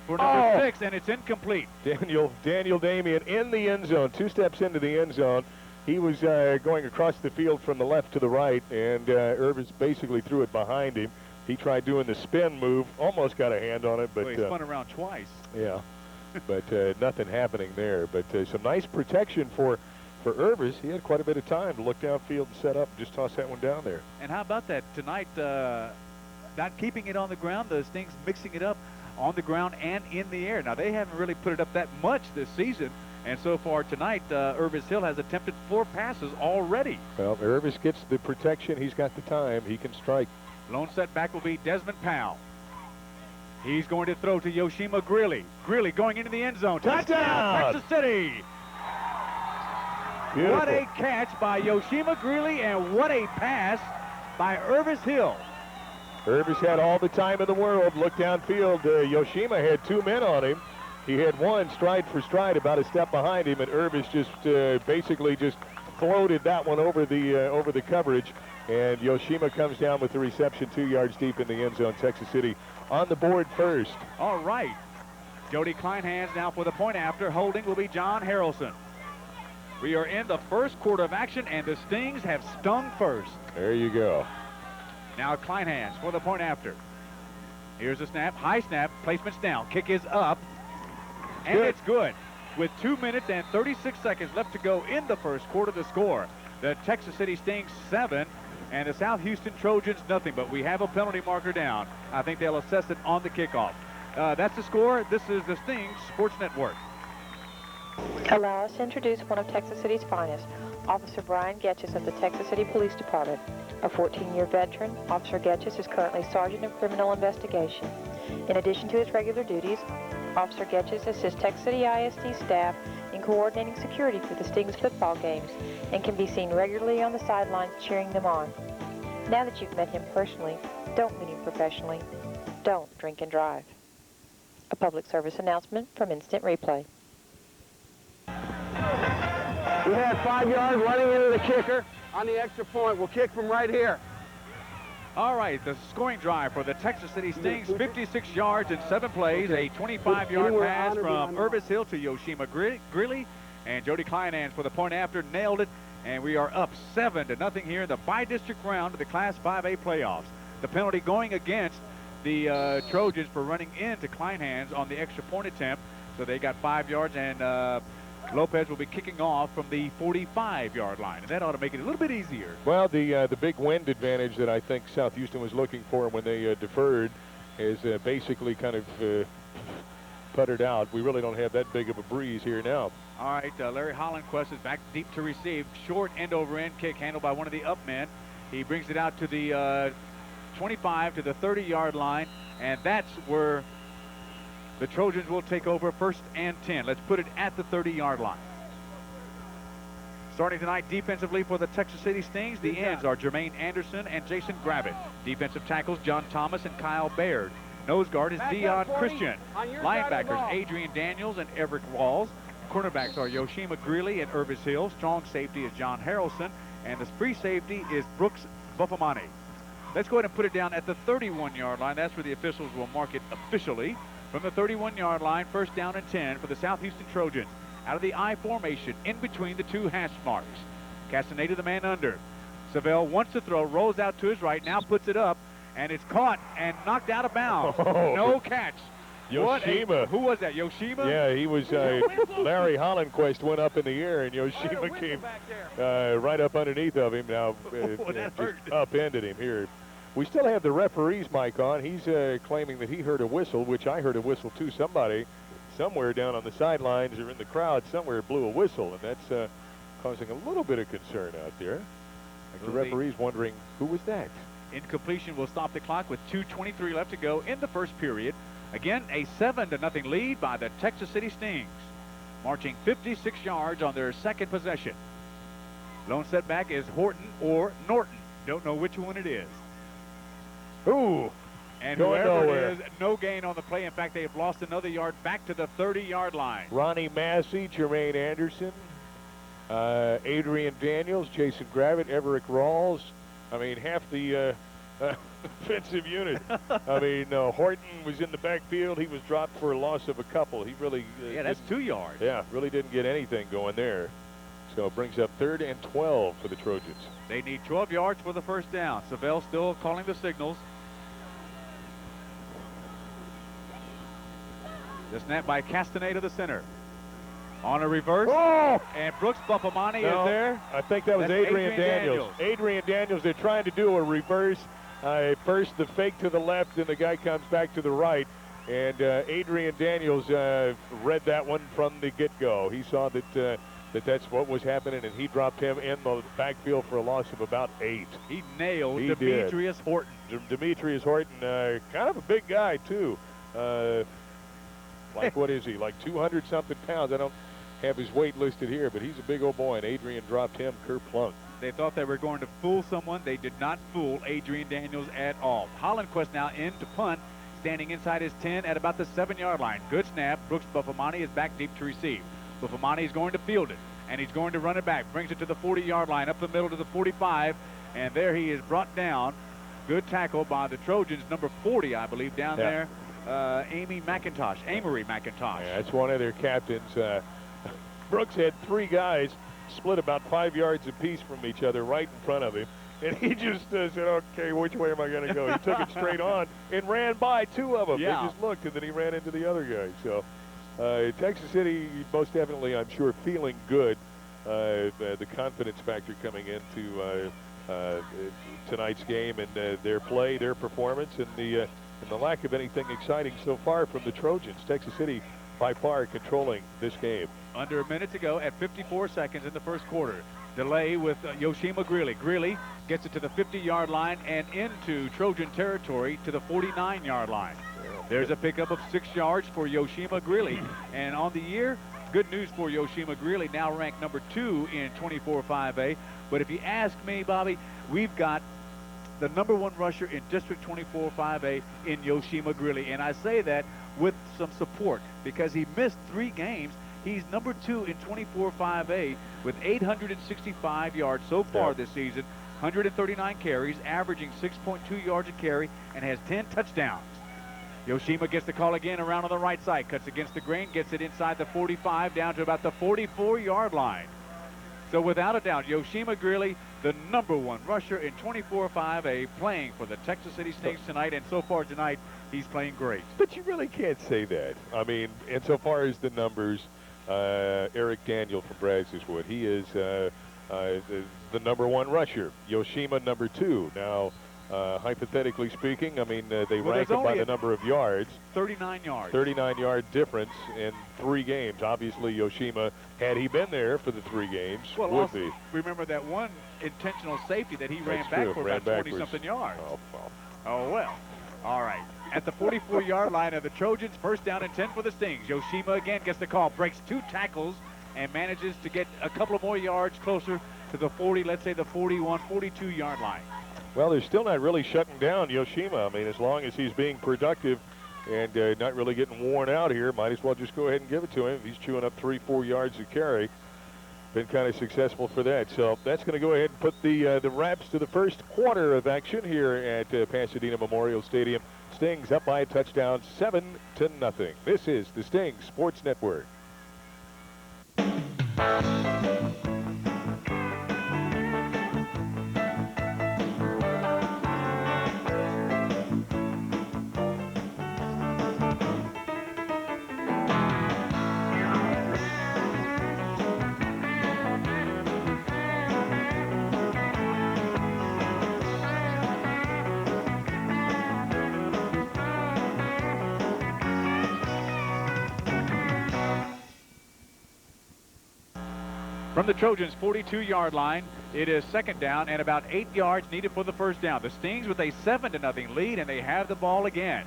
Speaker 11: for number 6, and it's incomplete.
Speaker 12: Daniel Damian in the end zone. 2 steps into the end zone. He was going across the field from the left to the right, and Irvis basically threw it behind him. He tried doing the spin move. Almost got a hand on it, but...
Speaker 11: Well, he spun around twice.
Speaker 12: Yeah, but nothing happening there. But some nice protection for Irvis. He had quite a bit of time to look downfield and set up and just toss that one down there.
Speaker 11: And how about that tonight? Not keeping it on the ground, those things mixing it up on the ground and in the air. Now, they haven't really put it up that much this season, and so far tonight, Irvis Hill has attempted 4 passes already.
Speaker 12: Well, Irvis gets the protection. He's got the time. He can strike.
Speaker 11: Lone setback will be Desmond Powell. He's going to throw to Yoshima Greeley. Greeley going into the end zone. Touchdown, Texas City!
Speaker 12: Beautiful.
Speaker 11: What a catch by Yoshima Greeley, and what a pass by Irvis Hill.
Speaker 12: Irvis had all the time in the world. Look downfield. Yoshima had 2 men on him. He had one stride for stride, about a step behind him, and Irvis just basically just floated that one over the coverage. And Yoshima comes down with the reception 2 yards deep in the end zone. Texas City on the board first.
Speaker 11: All right. Jody Kleinhans now for the point after. Holding will be John Harrelson. We are in the first quarter of action, and the Stings have stung first.
Speaker 12: There you go.
Speaker 11: Now Kleinhans for the point after. Here's the snap, high snap, placement's down. Kick is up, and it's good. With 2 minutes and 36 seconds left to go in the first quarter, the score. The Texas City Stings 7, and the South Houston Trojans nothing, but we have a penalty marker down. I think they'll assess it on the kickoff. That's the score. This is the Stings Sports Network.
Speaker 5: Allow us to introduce one of Texas City's finest, Officer Brian Getches of the Texas City Police Department. A 14-year veteran, Officer Getches is currently Sergeant of Criminal Investigation. In addition to his regular duties, Officer Getches assists Texas City ISD staff in coordinating security for the Stings football games and can be seen regularly on the sidelines cheering them on. Now that you've met him personally, don't meet him professionally. Don't drink and drive. A public service announcement from Instant Replay.
Speaker 14: We had 5 yards running into the kicker on the extra point. We'll kick from right here.
Speaker 11: All right, the scoring drive for the Texas City Stings, 56 yards in 7 plays, a 25-yard pass from Irvis Hill to Yoshima Greeley, and Jody Kleinans for the point after, nailed it, and we are up 7-0 here in the bi-district round of the Class 5A playoffs. The penalty going against the Trojans for running into Kleinans on the extra point attempt, so they got 5 yards, and Lopez will be kicking off from the 45-yard line, and that ought to make it a little bit easier.
Speaker 12: Well, the big wind advantage that I think South Houston was looking for when they deferred is basically kind of puttered out. We really don't have that big of a breeze here now.
Speaker 11: All right, Larry Hollandquist is back deep to receive. Short end-over-end kick handled by one of the up men. He brings it out to the 25 to the 30-yard line, and that's where the Trojans will take over 1st and 10. Let's put it at the 30-yard line. Starting tonight defensively for the Texas City Stings, the ends are Jermaine Anderson and Jason Gravitt. Defensive tackles John Thomas and Kyle Baird. Nose guard is Dion Christian. Linebackers Adrian Daniels and Everett Walls. Cornerbacks are Yoshima Greeley and Irvis Hill. Strong safety is John Harrelson. And the free safety is Brooks Buffamani. Let's go ahead and put it down at the 31-yard line. That's where the officials will mark it officially. From the 31-yard line, 1st down and 10 for the South Houston Trojans. Out of the I formation, in between the 2 hash marks. Castaneda, the man under. Savell wants to throw, rolls out to his right, now puts it up, and it's caught and knocked out of bounds.
Speaker 12: Oh.
Speaker 11: No catch.
Speaker 12: Yoshima.
Speaker 11: Who was that, Yoshima?
Speaker 12: Yeah, he was, Larry Hollandquist went up in the air, and Yoshima came right up underneath of him. Now, just upended him here. We still have the referee's mic on. He's claiming that he heard a whistle, which I heard a whistle too. Somebody somewhere down on the sidelines or in the crowd somewhere blew a whistle, and that's causing a little bit of concern out there. Like the referee's wondering, who was that?
Speaker 11: Incompletion will stop the clock with 2:23 left to go in the 1st period. Again, a 7-0 lead by the Texas City Stings, marching 56 yards on their 2nd possession. Lone setback is Horton or Norton. Don't know which one it is.
Speaker 12: Ooh.
Speaker 11: And whoever it is, no gain on the play. In fact, they have lost another yard back to the 30-yard line.
Speaker 12: Ronnie Massey, Jermaine Anderson, Adrian Daniels, Jason Gravitt, Everett Rawls. I mean, half the offensive unit. I mean, Horton was in the backfield. He was dropped for a loss of a couple. He really
Speaker 11: yeah, that's 2 yards.
Speaker 12: Yeah, really didn't get anything going there. So it brings up 3rd and 12 for the Trojans.
Speaker 11: They need 12 yards for the 1st down. Savell still calling the signals. The snap by Castaneda, the center. On a reverse.
Speaker 12: Oh!
Speaker 11: And Brooks Buffamani is there.
Speaker 12: I think that was Adrian Daniels. Adrian Daniels, they're trying to do a reverse. First the fake to the left, then the guy comes back to the right. And Adrian Daniels read that one from the get-go. He saw that that's what was happening, and he dropped him in the backfield for a loss of about 8.
Speaker 11: He nailed Demetrius Horton.
Speaker 12: Demetrius Horton, kind of a big guy, too. Like, what is he, like 200-something pounds? I don't have his weight listed here, but he's a big old boy, and Adrian dropped him kerplunk.
Speaker 11: They thought they were going to fool someone. They did not fool Adrian Daniels at all. Hollandquist now in to punt, standing inside his 10 at about the 7-yard line. Good snap. Brooks Buffamani is back deep to receive. Buffamani is going to field it, and he's going to run it back. Brings it to the 40-yard line, up the middle to the 45, and there he is brought down. Good tackle by the Trojans, number 40, I believe, down there. Amory McIntosh.
Speaker 12: Yeah, that's one of their captains. Brooks had 3 guys split about 5 yards apiece from each other right in front of him. And he just said, okay, which way am I going to go? He took it straight on and ran by 2 of them.
Speaker 11: Yeah.
Speaker 12: They just looked, and then he ran into the other guy. So Texas City, most definitely, I'm sure, feeling good. The confidence factor coming into tonight's game and their play, their performance, and the lack of anything exciting so far from the Trojans. Texas City by far controlling this game.
Speaker 11: Under a minute to go at 54 seconds in the 1st quarter. Delay with Yoshima Greeley. Greeley gets it to the 50-yard line and into Trojan territory to the 49-yard line. There's a pickup of 6 yards for Yoshima Greeley. And on the year, good news for Yoshima Greeley, now ranked number 2 in 24-5A. But if you ask me, Bobby, we've got the number 1 rusher in District 24-5A in Yoshima Greeley. And I say that with some support because he missed 3 games. He's number 2 in 24-5A with 865 yards so far this season. 139 carries, averaging 6.2 yards a carry, and has 10 touchdowns. Yoshima gets the call again around on the right side, cuts against the grain, gets it inside the 45 down to about the 44-yard line. So without a doubt, Yoshima Greeley, the #1 rusher in 24-5A, playing for the Texas City Stings tonight, and so far tonight, he's playing great.
Speaker 12: But you really can't say that. I mean, insofar as the numbers, Eric Daniel from Brazoswood, he is the #1 rusher. Yoshima #2. Now, hypothetically speaking, I mean, they rank it by the number of yards.
Speaker 11: 39 yards.
Speaker 12: 39-yard difference in 3 games. Obviously, Yoshima, had he been there for the 3 games,
Speaker 11: well,
Speaker 12: would
Speaker 11: also,
Speaker 12: be.
Speaker 11: Remember that one intentional safety that he ran
Speaker 12: That's
Speaker 11: back
Speaker 12: true,
Speaker 11: for
Speaker 12: ran
Speaker 11: about
Speaker 12: backwards.
Speaker 11: 20-something yards.
Speaker 12: Oh, well.
Speaker 11: Oh, well. All right. At the 44-yard line of the Trojans, first down and 10 for the Stings. Yoshima again gets the call, breaks 2 tackles, and manages to get a couple of more yards closer to the 40, let's say the 41, 42-yard line.
Speaker 12: Well, they're still not really shutting down Yoshima. I mean, as long as he's being productive and not really getting worn out here, might as well just go ahead and give it to him. He's chewing up 3-4 yards a carry. Been kind of successful for that. So that's going to go ahead and put the wraps to the first quarter of action here at Pasadena Memorial Stadium. Stings up by a touchdown, 7-0. This is the Stings Sports Network.
Speaker 11: From the Trojans' 42-yard line, it is second down and about 8 yards needed for the first down. The Stings with a 7-0 lead, and they have the ball again.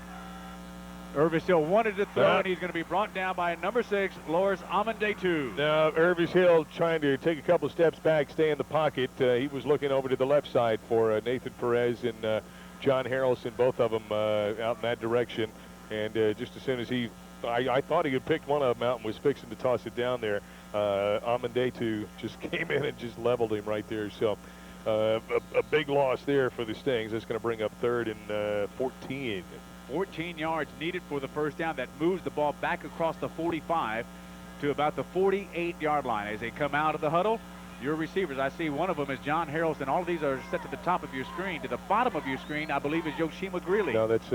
Speaker 11: Irvis Hill wanted to throw, and he's going to be brought down by number 6, Loris Amendetu.
Speaker 12: Now, Irvis Hill trying to take a couple steps back, stay in the pocket. He was looking over to the left side for Nathan Perez and John Harrelson, both of them out in that direction. And just as soon as I thought he had picked one of them out and was fixing to toss it down there. Amendetu just came in and just leveled him right there. So a big loss there for the Stings. That's going to bring up 3rd and 14.
Speaker 11: 14 yards needed for the first down. That moves the ball back across the 45 to about the 48-yard line. As they come out of the huddle, your receivers, I see one of them is John Harrelson. All of these are set to the top of your screen. To the bottom of your screen, I believe, is Yoshima Greeley.
Speaker 12: No, that's...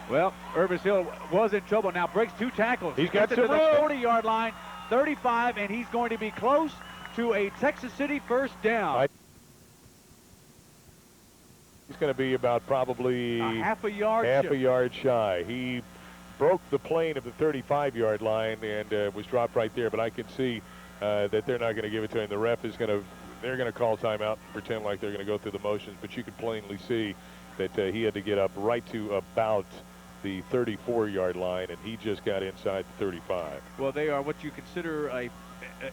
Speaker 11: Well, Irvis Hill was in trouble. Now breaks 2 tackles.
Speaker 12: He's got
Speaker 11: to
Speaker 12: some
Speaker 11: the
Speaker 12: room.
Speaker 11: 40-yard line, 35, and he's going to be close to a Texas City first down.
Speaker 12: He's going to be about probably
Speaker 11: half a yard
Speaker 12: shy. He broke the plane of the 35-yard line and was dropped right there. But I can see that they're not going to give it to him. The ref is they're going to call timeout and pretend like they're going to go through the motions. But you can plainly see that he had to get up right to about the 34-yard line, and he just got inside the 35.
Speaker 11: Well, they are what you consider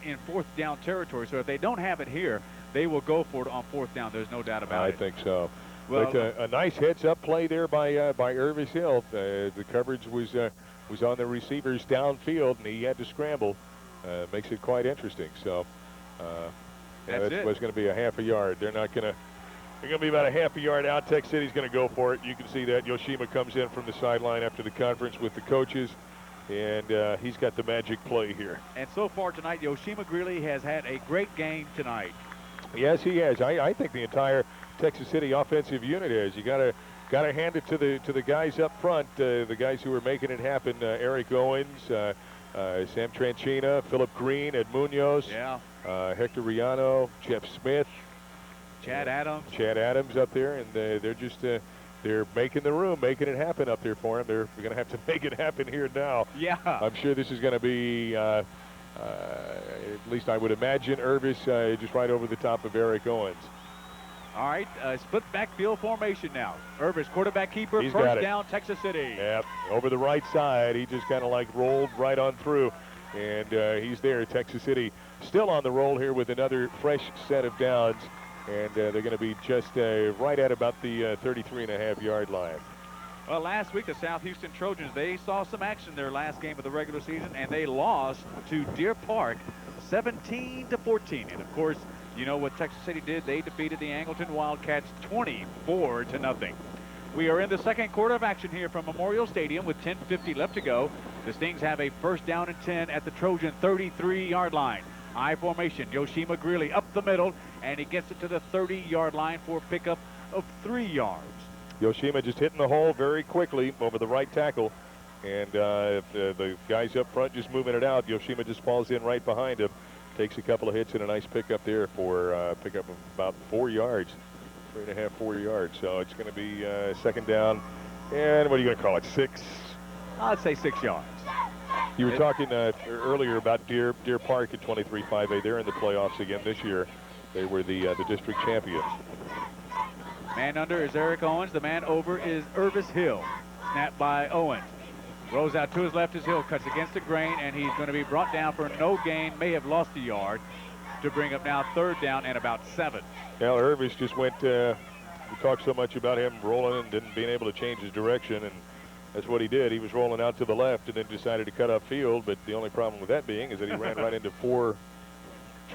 Speaker 11: in 4th down territory. So if they don't have it here, they will go for it on 4th down. There's no doubt about it.
Speaker 12: I think so.
Speaker 11: Well,
Speaker 12: but a nice heads-up play there by Irvis Hill. The coverage was on the receivers downfield, and he had to scramble. Makes it quite interesting. So that's going to be a half a yard. They're going to be about a half a yard out. Tech City's going to go for it. You can see that Yoshima comes in from the sideline after the conference with the coaches, and he's got the magic play here.
Speaker 11: And so far tonight, Yoshima Greeley has had a great game tonight.
Speaker 12: Yes, he has. I think the entire Texas City offensive unit is. You gotta hand it to the guys up front, the guys who are making it happen. Eric Owens, Sam Tranchina, Philip Green, Ed Munoz, Hector Riano, Jeff Smith,
Speaker 11: Chad
Speaker 12: Adams up there, and they're just they're making the room, making it happen up there for him. They're going to have to make it happen here now.
Speaker 11: Yeah.
Speaker 12: I'm sure this is going to be, at least I would imagine, Irvis just right over the top of Eric Owens.
Speaker 11: All right, split backfield formation now. Irvis, quarterback keeper,
Speaker 12: He's
Speaker 11: first down, Texas City.
Speaker 12: Yeah, over the right side. He just kind of like rolled right on through, and he's there. Texas City still on the roll here with another fresh set of downs. And they're going to be just right at about the 33.5-yard line.
Speaker 11: Well, last week the South Houston Trojans, they saw some action their last game of the regular season, and they lost to Deer Park 17-14. And, of course, You know what Texas City did? They defeated the Angleton Wildcats 24-0. We are in the second quarter of action here from Memorial Stadium with 10:50 left to go. The Stings have a first down and 10 at the Trojan 33-yard line. I formation, Yoshima Greeley up the middle, and he gets it to the 30-yard line for a pickup of 3 yards.
Speaker 12: Yoshima just hitting the hole very quickly over the right tackle. And if the guys up front just moving it out, Yoshima just falls in right behind him. Takes a couple of hits and a nice pickup there for pickup of about 4 yards. 3.5, 4 yards. So it's going to be second down. And what are you going to call it, 6?
Speaker 11: I'd say 6 yards.
Speaker 12: You were talking earlier about Deer Park at 23-5A. They're in the playoffs again this year. They were the district champions.
Speaker 11: Man under is Eric Owens. The man over is Irvis Hill. Snap by Owens. Rolls out to his left as Hill cuts against the grain, and he's going to be brought down for no gain. May have lost a yard to bring up now third down and about 7.
Speaker 12: Now Irvis just went, we talked so much about him rolling and didn't being able to change his direction, and that's what he did. He was rolling out to the left and then decided to cut upfield, but the only problem with that being is that he ran right into 4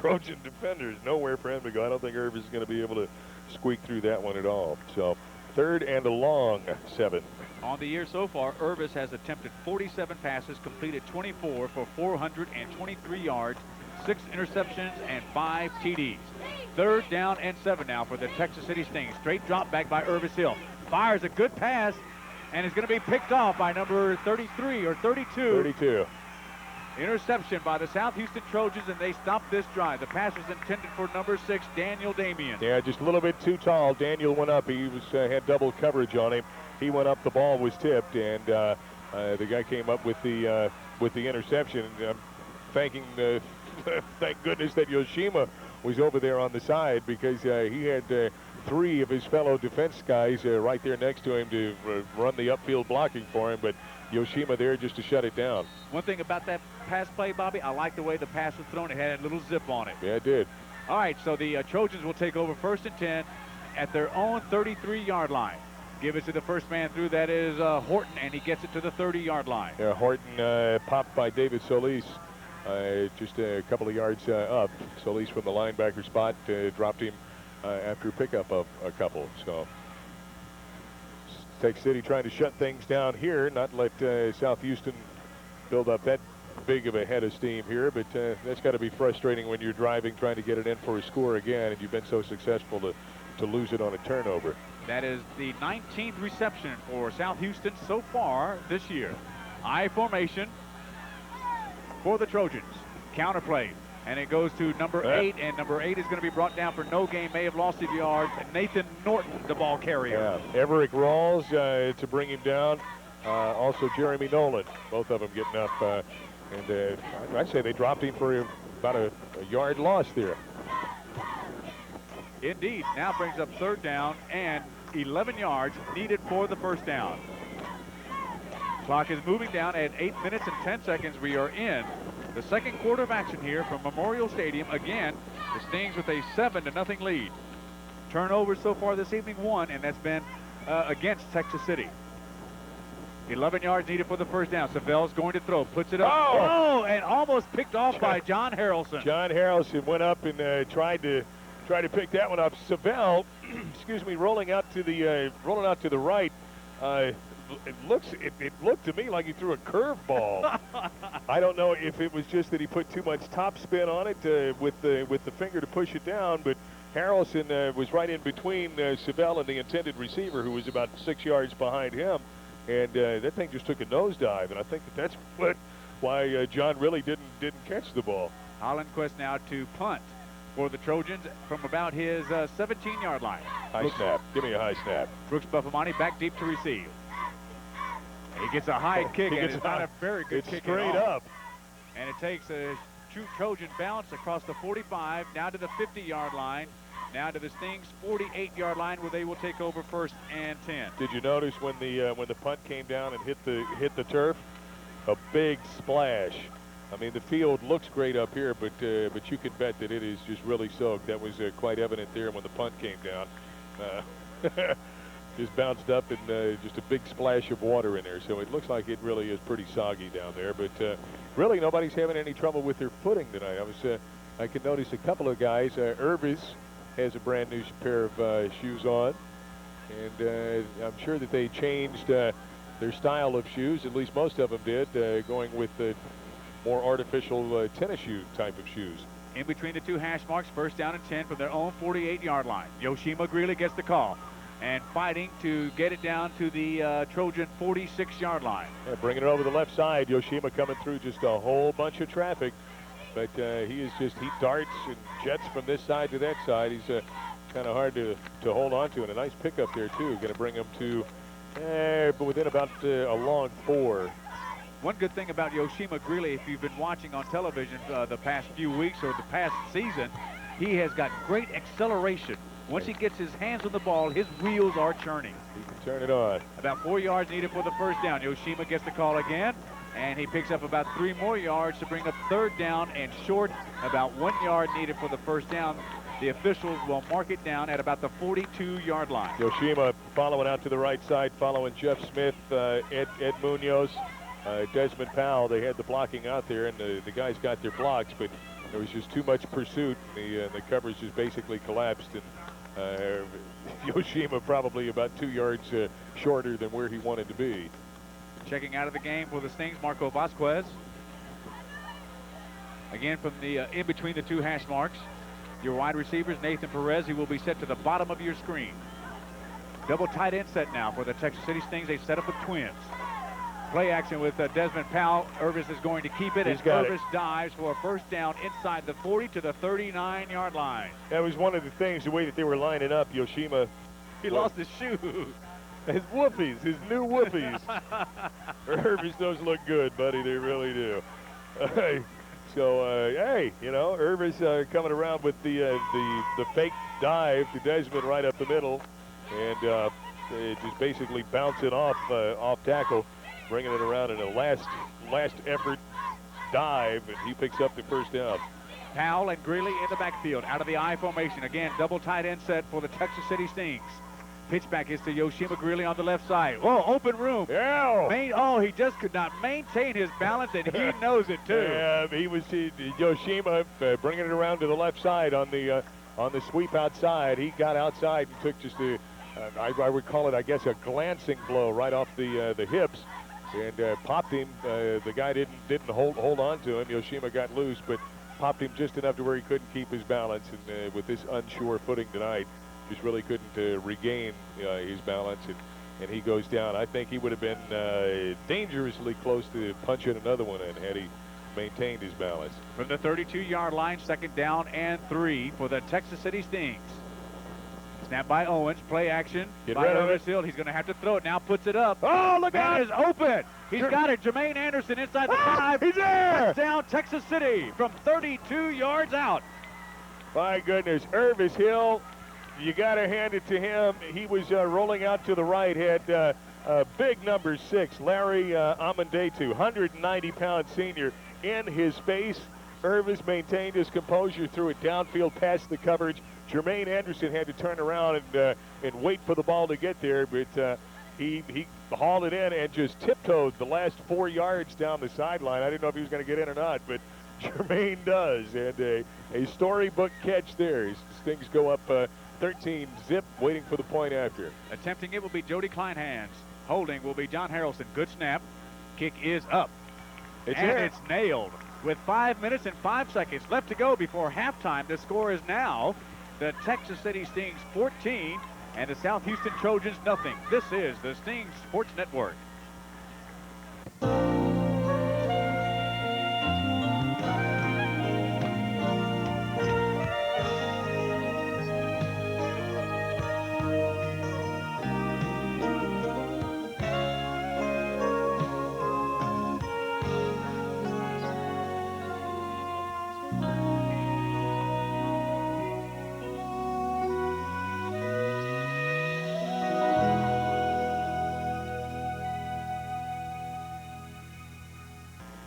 Speaker 12: Trojan defenders. Nowhere for him to go. I don't think Irvis is going to be able to squeak through that one at all. So third and a long 7.
Speaker 11: On the year so far, Irvis has attempted 47 passes, completed 24 for 423 yards, 6 interceptions, and 5 TDs. Third down and 7 now for the Texas City Stings. Straight drop back by Irvis Hill. Fires a good pass, and is going to be picked off by number 33 or 32.
Speaker 12: 32.
Speaker 11: Interception by the South Houston Trojans, and they stop this drive. The pass was intended for number 6, Daniel Damian.
Speaker 12: Yeah, just a little bit too tall. Daniel went up. He was had double coverage on him. He went up. The ball was tipped, and the guy came up with the interception. Thank goodness that Yoshima was over there on the side, because he had 3 of his fellow defense guys right there next to him to run the upfield blocking for him, but Yoshima there just to shut it down.
Speaker 11: One thing about that pass play, Bobby, I like the way the pass was thrown. It had a little zip on it.
Speaker 12: Yeah, it did.
Speaker 11: All right, so the Trojans will take over first and 10 at their own 33-yard line. Give it to the first man through. That is Horton, and he gets it to the 30-yard line.
Speaker 12: Yeah, Horton popped by David Solis just a couple of yards up. Solis from the linebacker spot dropped him after a pickup of a couple. So Texas City trying to shut things down here, not let South Houston build up that big of a head of steam here, but that's got to be frustrating when you're driving, trying to get it in for a score again, and you've been so successful to lose it on a turnover.
Speaker 11: That is the 19th reception for South Houston so far this year. I formation for the Trojans. Counterplay. And it goes to number 8, and number 8 is going to be brought down for no gain. May have lost a yard. Nathan Norton, the ball carrier.
Speaker 12: Yeah, Everett Rawls to bring him down. Also Jeremy Nolan, both of them getting up. And I'd say they dropped him for about a yard loss there.
Speaker 11: Indeed. Now brings up third down and 11 yards needed for the first down. Clock is moving down at 8 minutes and 10 seconds. We are in the second quarter of action here from Memorial Stadium. Again, the Stings with a 7-0 lead. Turnovers so far this evening, 1, and that's been against Texas City. 11 yards needed for the first down. Savelle's going to throw, puts it up. Oh, and almost picked off by John Harrelson.
Speaker 12: John Harrelson went up and tried to pick that one up. Savelle, excuse me, rolling out to the right. It looked to me like he threw a curveball. I don't know if it was just that he put too much top spin on it with the finger to push it down, but Harrelson was right in between Savelle and the intended receiver, who was about 6 yards behind him, and that thing just took a nosedive, and I think that's why John really didn't catch the ball.
Speaker 11: Hollandquist now to punt for the Trojans from about his 17-yard line.
Speaker 12: High snap. Give me a high snap.
Speaker 11: Brooks Buffamani back deep to receive. He gets a high kick, and it's not a very good kick
Speaker 12: straight
Speaker 11: at all.
Speaker 12: up.
Speaker 11: And it takes a true Trojan bounce across the 45, now to the 50-yard line, now to the Stings' 48-yard line, where they will take over first and 10.
Speaker 12: Did you notice when the punt came down and hit the turf? A big splash. I mean, the field looks great up here, but you can bet that it is just really soaked. That was quite evident there when the punt came down. Just bounced up and just a big splash of water in there. So it looks like it really is pretty soggy down there. But really, nobody's having any trouble with their footing tonight. I was I can notice a couple of guys. Irvis has a brand new pair of shoes on. And I'm sure that they changed their style of shoes, at least most of them did, going with the more artificial tennis shoe type of shoes.
Speaker 11: In between the two hash marks, first down and 10 from their own 48-yard line. Yoshima Greeley gets the call and fighting to get it down to the Trojan 46-yard line.
Speaker 12: Yeah, bringing it over the left side. Yoshima coming through just a whole bunch of traffic. But he darts and jets from this side to that side. He's kind of hard to hold on to, and a nice pickup there too. Going to bring him to but within about a long 4.
Speaker 11: One good thing about Yoshima Greeley, if you've been watching on television the past few weeks or the past season, he has got great acceleration. Once he gets his hands on the ball, his wheels are churning.
Speaker 12: He can turn it on.
Speaker 11: About 4 yards needed for the first down. Yoshima gets the call again, and he picks up about 3 more yards to bring up third down and short. About 1 yard needed for the first down. The officials will mark it down at about the 42-yard line.
Speaker 12: Yoshima following out to the right side, following Jeff Smith, Ed Munoz, Desmond Powell. They had the blocking out there, and the guys got their blocks, but there was just too much pursuit. The coverage just basically collapsed, and Yoshima probably about 2 yards shorter than where he wanted to be.
Speaker 11: Checking out of the game for the Stings, Marco Vasquez. Again from the in between the two hash marks. Your wide receivers, Nathan Perez, he will be set to the bottom of your screen. Double tight end set now for the Texas City Stings. They set up with twins. Play action with Desmond Powell. Irvis is going to keep it, and Irvis dives for a first down inside the 40 to the 39-yard line.
Speaker 12: That was one of the things, the way that they were lining up. Yoshima,
Speaker 11: he lost his shoe.
Speaker 12: His whoopies, his new whoopies. Irvis, those look good, buddy. They really do. So, hey, you know, Irvis coming around with the fake dive to Desmond right up the middle, and just basically bouncing off tackle, bringing it around in a last effort dive, and he picks up the first down.
Speaker 11: Powell and Greeley in the backfield, out of the I formation. Again, double tight end set for the Texas City Stings. Pitch back is to Yoshima Greeley on the left side. Oh, open room.
Speaker 12: Yeah.
Speaker 11: He just could not maintain his balance, and he knows it too.
Speaker 12: Yeah, Yoshima bringing it around to the left side on the sweep outside. He got outside and took just I would call it, I guess, a glancing blow right off the hips, and popped him. The guy didn't hold on to him. Yoshima got loose, but popped him just enough to where he couldn't keep his balance. And with this unsure footing tonight, just really couldn't regain his balance, and he goes down. I think he would have been dangerously close to punching another one in had he maintained his balance.
Speaker 11: From the 32-yard line, second down and 3 for the Texas City Stings. Snap by Owens, play action by Irvis Hill. He's going to have to throw it now, puts it up.
Speaker 12: Oh, look out!
Speaker 11: That is open. He's got it. Jermaine Anderson inside the 5.
Speaker 12: He's there!
Speaker 11: Touchdown, Texas City from 32 yards out.
Speaker 12: My goodness, Irvis Hill, you got to hand it to him. He was rolling out to the right, had big number 6, Larry Amendetu, 190-pound senior, in his face. Irvis maintained his composure, threw it downfield past the coverage. Jermaine Anderson had to turn around and wait for the ball to get there, but he hauled it in and just tiptoed the last 4 yards down the sideline. I didn't know if he was going to get in or not, but Jermaine does, and a storybook catch there. Stings go up 13 zip, waiting for the point after.
Speaker 11: Attempting it will be Jody Kleinhans. Holding will be John Harrelson. Good snap. Kick is up. It's nailed. With 5 minutes and 5 seconds left to go before halftime, the score is now the Texas City Stings 14 and the South Houston Trojans nothing. This is the Stings Sports Network.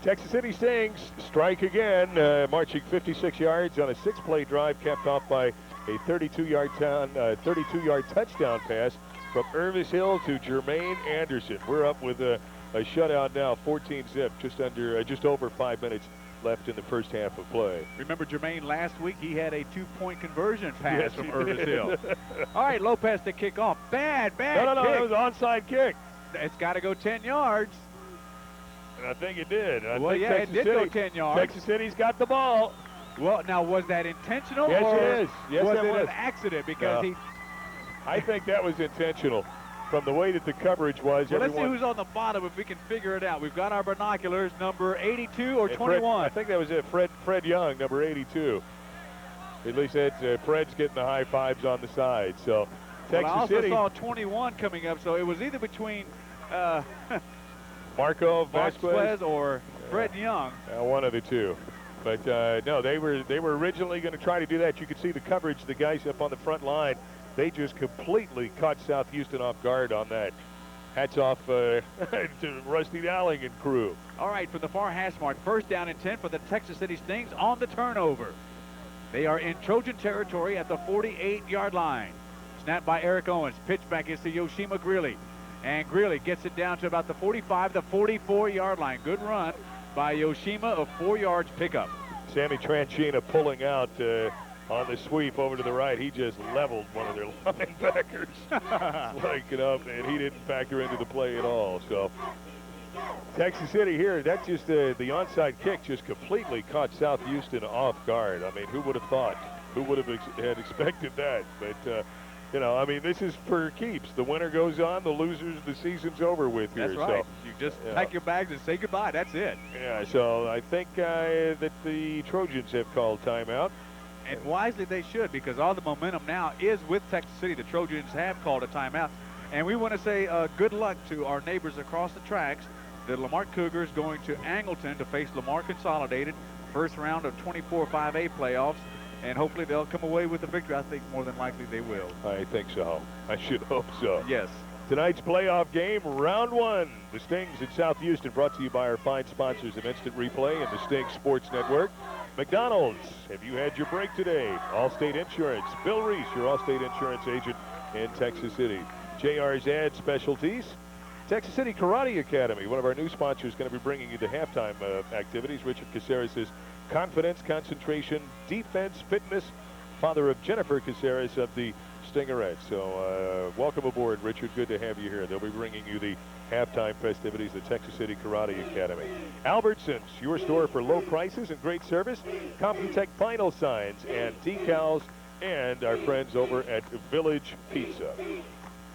Speaker 12: Texas City Stings strike again, marching 56 yards on a 6-play drive, capped off by a 32-yard touchdown pass from Irvis Hill to Jermaine Anderson. We're up with a shutout now, 14-zip, just over 5 minutes left in the first half of play.
Speaker 11: Remember Jermaine last week? He had a 2-point conversion pass
Speaker 12: Yes,
Speaker 11: from
Speaker 12: he
Speaker 11: Irvis
Speaker 12: did.
Speaker 11: Hill. All right, Lopez to kick off. Bad
Speaker 12: No,
Speaker 11: kick.
Speaker 12: that was an onside kick.
Speaker 11: It's got to go 10 yards.
Speaker 12: And I think it did.
Speaker 11: Well, yeah, it did go 10 yards.
Speaker 12: Texas City's got the ball.
Speaker 11: Well, now, was that intentional?
Speaker 12: Yes,
Speaker 11: or
Speaker 12: it is. Yes,
Speaker 11: was
Speaker 12: that
Speaker 11: it
Speaker 12: was.
Speaker 11: an accident? Because
Speaker 12: No. I think that was intentional. From the way that the coverage was,
Speaker 11: Well, let's see
Speaker 12: everyone...
Speaker 11: who's on the bottom if we can figure it out. We've got our binoculars, number 82 or
Speaker 12: And
Speaker 11: 21.
Speaker 12: I think that was it. Fred Young, number 82. At least that's Fred's getting the high fives on the side. So Texas
Speaker 11: Well, I also
Speaker 12: City.
Speaker 11: saw 21 coming up, so it was either between
Speaker 12: Marco Vasquez
Speaker 11: or Fred Young.
Speaker 12: One of the two. But no, they were originally going to try to do that. You could see the coverage. The guys up on the front line, they just completely caught South Houston off guard on that. Hats off to Rusty Dowling and crew.
Speaker 11: All right, from the far hash mark, 1st down and 10 for the Texas City Stings on the turnover. They are in Trojan territory at the 48-yard line. Snap by Eric Owens. Pitch back is to Yoshima Greeley. And Greeley gets it down to about the 45, the 44-yard line. Good run by Yoshima of 4 yards pickup.
Speaker 12: Sammy Tranchina pulling out on the sweep over to the right. He just leveled one of their linebackers. Like it up, and he didn't factor into the play at all. So Texas City here, that's just the onside kick just completely caught South Houston off guard. I mean, who would have thought? Who would have had expected that? But, you know, I mean, this is for keeps. The winner goes on, the losers, the season's over with here.
Speaker 11: That's right.
Speaker 12: So,
Speaker 11: You just pack your bags and say goodbye. That's it.
Speaker 12: yeah, so I think that the Trojans have called timeout.
Speaker 11: And wisely they should, because all the momentum now is with Texas City. The Trojans have called a timeout. And we want to say good luck to our neighbors across the tracks. The Lamar Cougars going to Angleton to face Lamar Consolidated. First round of 24 5A playoffs. And hopefully they'll come away with a victory. I think more than likely they will.
Speaker 12: I think so. I should hope so.
Speaker 11: Yes.
Speaker 12: Tonight's playoff game, round one. The Stings in South Houston, brought to you by our fine sponsors of Instant Replay and the Stings Sports Network. McDonald's, have you had your break today? Allstate Insurance, Bill Reese, your Allstate Insurance agent in Texas City. JR's Ad Specialties. Texas City Karate Academy, one of our new sponsors, going to be bringing you the halftime activities. Richard Caceres says confidence, concentration, defense, fitness. Father of Jennifer Caceres of the Stingerettes. So welcome aboard, Richard. Good to have you here. They'll be bringing you the halftime festivities at Texas City Karate Academy. Albertsons, your store for low prices and great service. Computech vinyl signs and decals, and our friends over at Village Pizza.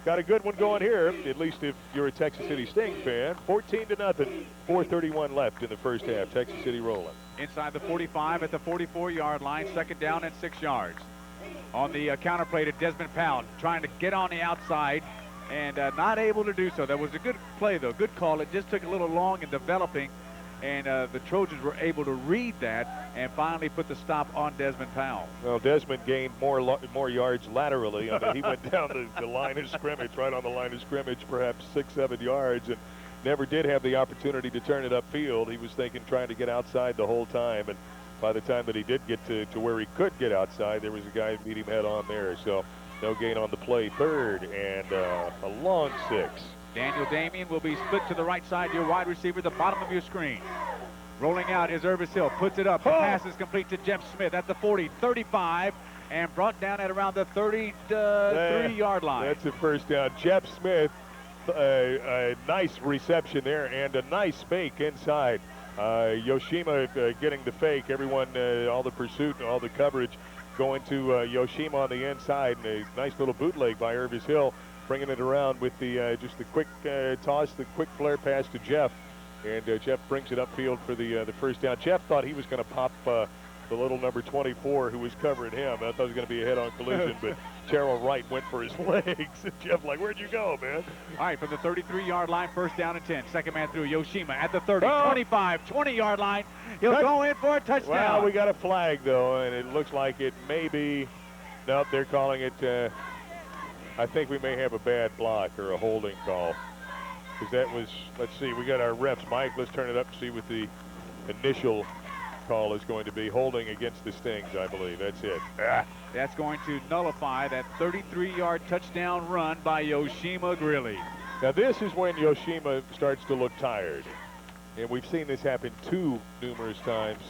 Speaker 12: Got a good one going here, at least if you're a Texas City Sting fan. 14-0, 4:31 left in the first half. Texas City rolling.
Speaker 11: Inside the 45 at the 44-yard line, 2nd down and 6 yards. On the counterplay to Desmond Pound, trying to get on the outside and not able to do so. That was a good play, though. Good call. It just took a little long in developing, and the Trojans were able to read that and finally put the stop on Desmond Powell.
Speaker 12: Well, Desmond gained more yards laterally. I mean, he went down the line of scrimmage, right on the line of scrimmage, perhaps 6-7 yards, and never did have the opportunity to turn it upfield. He was thinking trying to get outside the whole time, and by the time that he did get to where he could get outside, there was a guy who beat him head on there. So no gain on the play. 3rd and a long 6.
Speaker 11: Daniel Damian will be split to the right side, your wide receiver, the bottom of your screen. Rolling out is Irvis Hill, puts it up. The pass is complete to Jeff Smith at the 40, 35, and brought down at around the 33-yard line.
Speaker 12: That's the first down. Jeff Smith, a nice reception there and a nice fake inside. Yoshima getting the fake. Everyone, all the pursuit and all the coverage going to Yoshima on the inside. And a nice little bootleg by Irvis Hill, bringing it around with the just the quick toss, the quick flare pass to Jeff. And Jeff brings it upfield for the first down. Jeff thought he was going to pop the little number 24 who was covering him. I thought it was going to be a head-on collision, but Terrell Wright went for his legs. And Jeff like, where'd you go, man?
Speaker 11: All right, from the 33-yard line, 1st down and 10. Second man through, Yoshima at the 30, 25, 20-yard line. He'll go in for a touchdown.
Speaker 12: Well, we got a flag, though, and it looks like it may be. Nope, they're calling it. I think we may have a bad block or a holding call. Because that was, let's see, we got our refs. Mike, let's turn it up and see what the initial call is going to be. Holding against the Stings, I believe. That's it.
Speaker 11: That's going to nullify that 33-yard touchdown run by Yoshima Greeley.
Speaker 12: Now this is when Yoshima starts to look tired. And we've seen this happen numerous times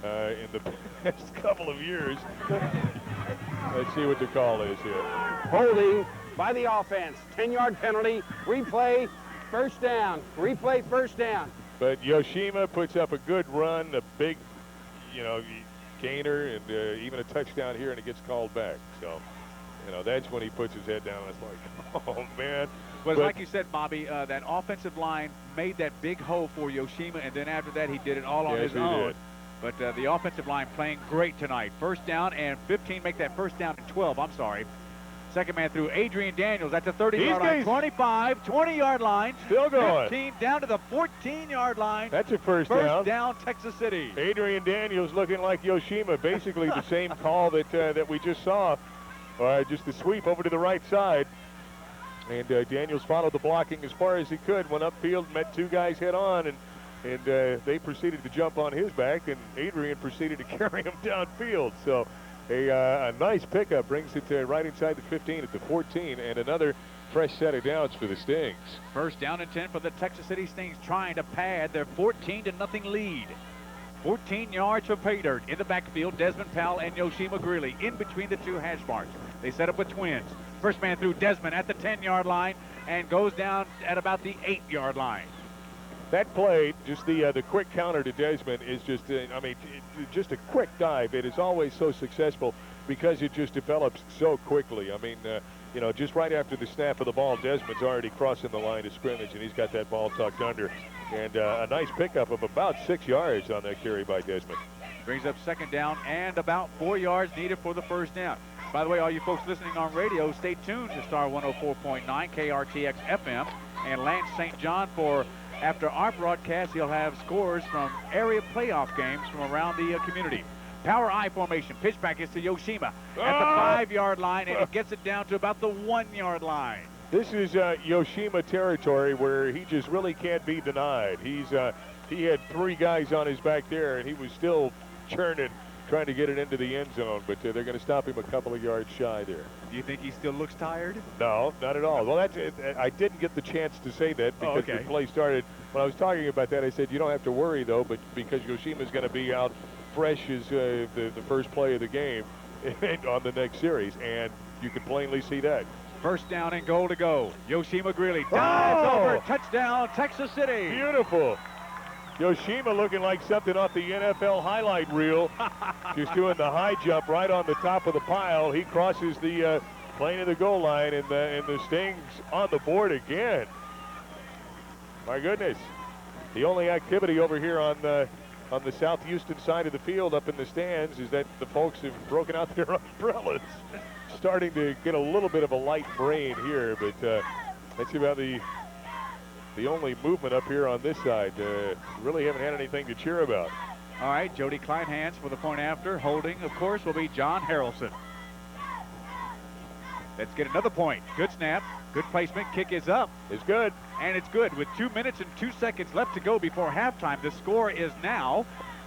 Speaker 12: in the past couple of years. Let's see what the call is here.
Speaker 14: Holding by the offense. 10-yard penalty. Replay, first down. Replay, first down.
Speaker 12: But Yoshima puts up a good run, a big, gainer, and even a touchdown here, and it gets called back. So, that's when he puts his head down. It's like, oh, man.
Speaker 11: But like you said, Bobby, that offensive line made that big hole for Yoshima, and then after that, he did it all on his own.
Speaker 12: Did.
Speaker 11: But the offensive line playing great tonight. First down and 15, make that first down and 12, I'm sorry. Second man through Adrian Daniels at the 30-yard line, 25, 20-yard line.
Speaker 12: Still going.
Speaker 11: 15 down to the 14-yard line.
Speaker 12: That's a first down.
Speaker 11: First down, Texas City.
Speaker 12: Adrian Daniels looking like Yoshima, basically the same call that we just saw. Just the sweep over to the right side. And Daniels followed the blocking as far as he could, went upfield, met two guys head on, and they proceeded to jump on his back, and Adrian proceeded to carry him downfield. So a nice pickup brings it right inside the 15 at the 14, and another fresh set of downs for the Stings.
Speaker 11: First down and 10 for the Texas City Stings, trying to pad their 14-0 lead. 14 yards for pay dirt in the backfield. Desmond Powell and Yoshima Greeley in between the two hash marks. They set up with twins. First man through, Desmond at the 10-yard line and goes down at about the 8-yard line.
Speaker 12: That play, just the quick counter to Desmond is just, just a quick dive. It is always so successful because it just develops so quickly. Just right after the snap of the ball, Desmond's already crossing the line of scrimmage, and he's got that ball tucked under. And a nice pickup of about 6 yards on that carry by Desmond.
Speaker 11: Brings up second down and about 4 yards needed for the first down. By the way, all you folks listening on radio, stay tuned to Star 104.9 KRTX FM and Lance St. John for, after our broadcast, he'll have scores from area playoff games from around the community. Power I formation, pitch back is to Yoshima at the 5-yard line, and it gets it down to about the 1-yard line.
Speaker 12: This is Yoshima territory where he just really can't be denied. He had 3 guys on his back there, and he was still churning, trying to get it into the end zone, but they're going to stop him a couple of yards shy there.
Speaker 11: Do you think he still looks tired?
Speaker 12: No, not at all. Well, I didn't get the chance to say that because the play started. When I was talking about that, I said, you don't have to worry, though, but because Yoshima's going to be out fresh as the first play of the game on the next series, and you can plainly see that.
Speaker 11: First down and goal to go. Yoshima Greeley dives over, touchdown, Texas City.
Speaker 12: Beautiful. Yoshima looking like something off the NFL highlight reel. Just doing the high jump right on the top of the pile. He crosses the plane of the goal line, and the Stings on the board again. My goodness. The only activity over here on the South Houston side of the field up in the stands is that the folks have broken out their umbrellas. Starting to get a little bit of a light rain here, but that's about the only movement up here on this side. Really haven't had anything to cheer about.
Speaker 11: All right, Jody Kleinhans for the point after. Holding, of course, will be John Harrelson. Let's get another point. Good snap, good placement, kick is up.
Speaker 12: It's good.
Speaker 11: And it's good. With 2 minutes and 2 seconds left to go before halftime, the score is now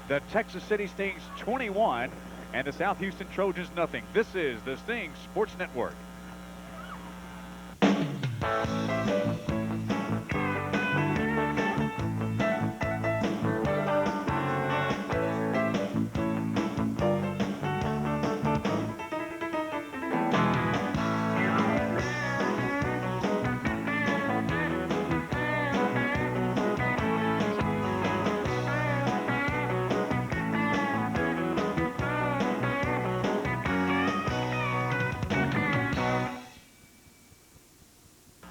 Speaker 11: the Texas City Stings 21 and the South Houston Trojans nothing. This is the Stings Sports Network.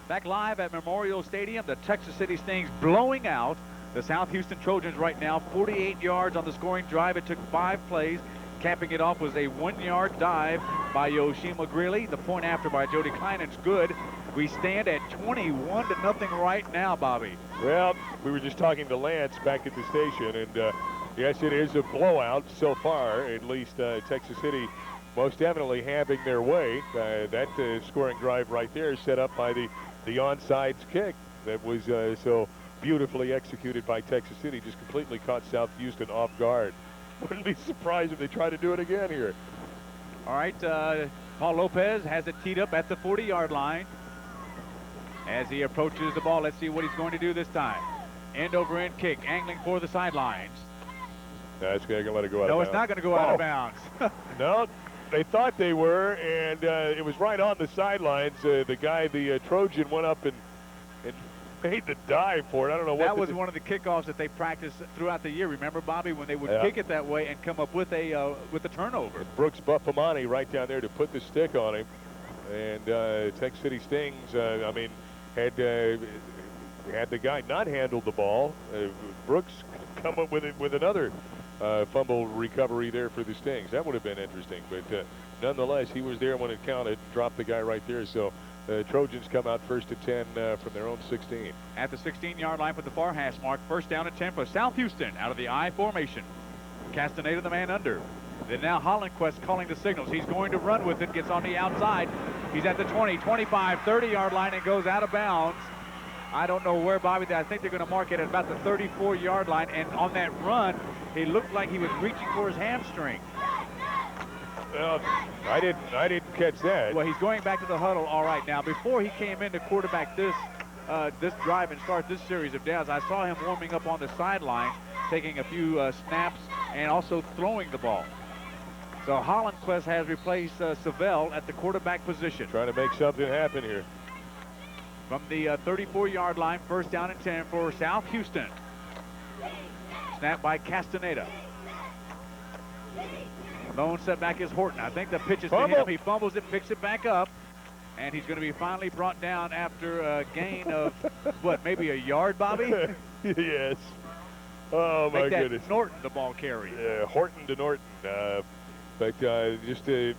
Speaker 11: Back live at Memorial Stadium, the Texas City Stings blowing out the South Houston Trojans right now. 48 yards on the scoring drive. It took 5 plays. Capping it off was a 1-yard dive by Yoshima Greeley. The point after by Jody Kleinen's good. We stand at 21-0 right now, Bobby.
Speaker 12: Well, we were just talking to Lance back at the station, and yes, it is a blowout so far. At least Texas City most definitely having their way. That scoring drive right there is set up by the onside kick that was so beautifully executed by Texas City. Just completely caught South Houston off guard. Wouldn't be surprised if they try to do it again here.
Speaker 11: All right, Paul Lopez has it teed up at the 40-yard line. As he approaches the ball, let's see what he's going to do this time. End over end kick, angling for the sidelines.
Speaker 12: That's going to let it go out of bounds.
Speaker 11: No, it's not going to go out of bounds.
Speaker 12: No, they thought they were, and it was right on the sidelines. The guy, the Trojan, went up and made the dive for it. I don't know what.
Speaker 11: That was one of the kickoffs that they practiced throughout the year. Remember, Bobby, when they would kick it that way and come up with a turnover.
Speaker 12: And Brooks Buffamani right down there to put the stick on him. And Texas City Stings, I mean, had the guy not handled the ball, Brooks come up with another fumble recovery there for the Stings. That would have been interesting. But nonetheless, he was there when it counted, dropped the guy right there. So Trojans come out first and 10 from their own 16.
Speaker 11: At the 16-yard line with the far hash mark, first down and 10 for South Houston out of the I formation. Castaneda the man under. Then now Hollandquist calling the signals. He's going to run with it, gets on the outside. He's at the 20, 25, 30-yard line and goes out of bounds. I don't know where, Bobby. I think they're going to mark it at about the 34-yard line. And on that run, he looked like he was reaching for his hamstring.
Speaker 12: Well, I didn't catch that.
Speaker 11: Well, he's going back to the huddle. All right, now before he came in to quarterback this drive and start this series of downs, I saw him warming up on the sideline, taking a few snaps and also throwing the ball. So Hollandquist has replaced Savell at the quarterback position.
Speaker 12: Trying to make something happen here.
Speaker 11: From the 34-yard line, first down and 10 for South Houston. Snap by Castaneda. Lone setback is Horton. I think the pitch is to him. He fumbles it, picks it back up, and he's going to be finally brought down after a gain of, what, maybe a yard, Bobby?
Speaker 12: Yes. Oh, my goodness.
Speaker 11: Norton, the ball carry.
Speaker 12: Horton to Norton. But just the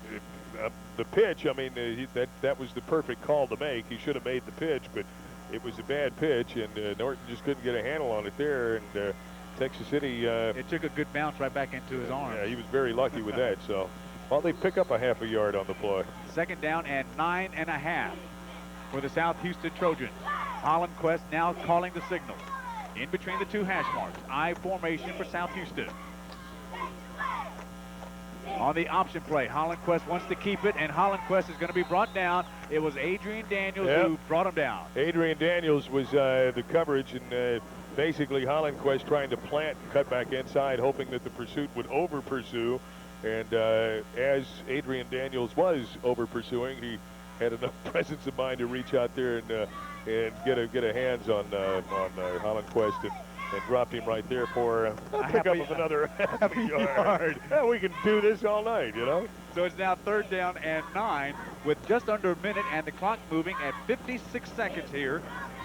Speaker 12: pitch, I mean, that was the perfect call to make. He should have made the pitch, but it was a bad pitch, and Norton just couldn't get a handle on it there. And Texas City...
Speaker 11: it took a good bounce right back into his arm.
Speaker 12: Yeah, he was very lucky with that. So, well, they pick up a half a yard on the play.
Speaker 11: Second down and 9.5 for the South Houston Trojans. Hollandquist now calling the signal. In between the two hash marks. I formation for South Houston. On the option play, Hollandquist wants to keep it, and Hollandquist is going to be brought down. It was Adrian Daniels who brought him down.
Speaker 12: Adrian Daniels was the coverage, and basically Hollandquist trying to plant and cut back inside, hoping that the pursuit would over-pursue. And as Adrian Daniels was over-pursuing, he had enough presence of mind to reach out there and get a hands on Hollandquist and dropped him right there for a pickup of another half a yard. Yeah, we can do this all night, you know.
Speaker 11: So it's now third down and 9 with just under a minute and the clock moving at 56 seconds here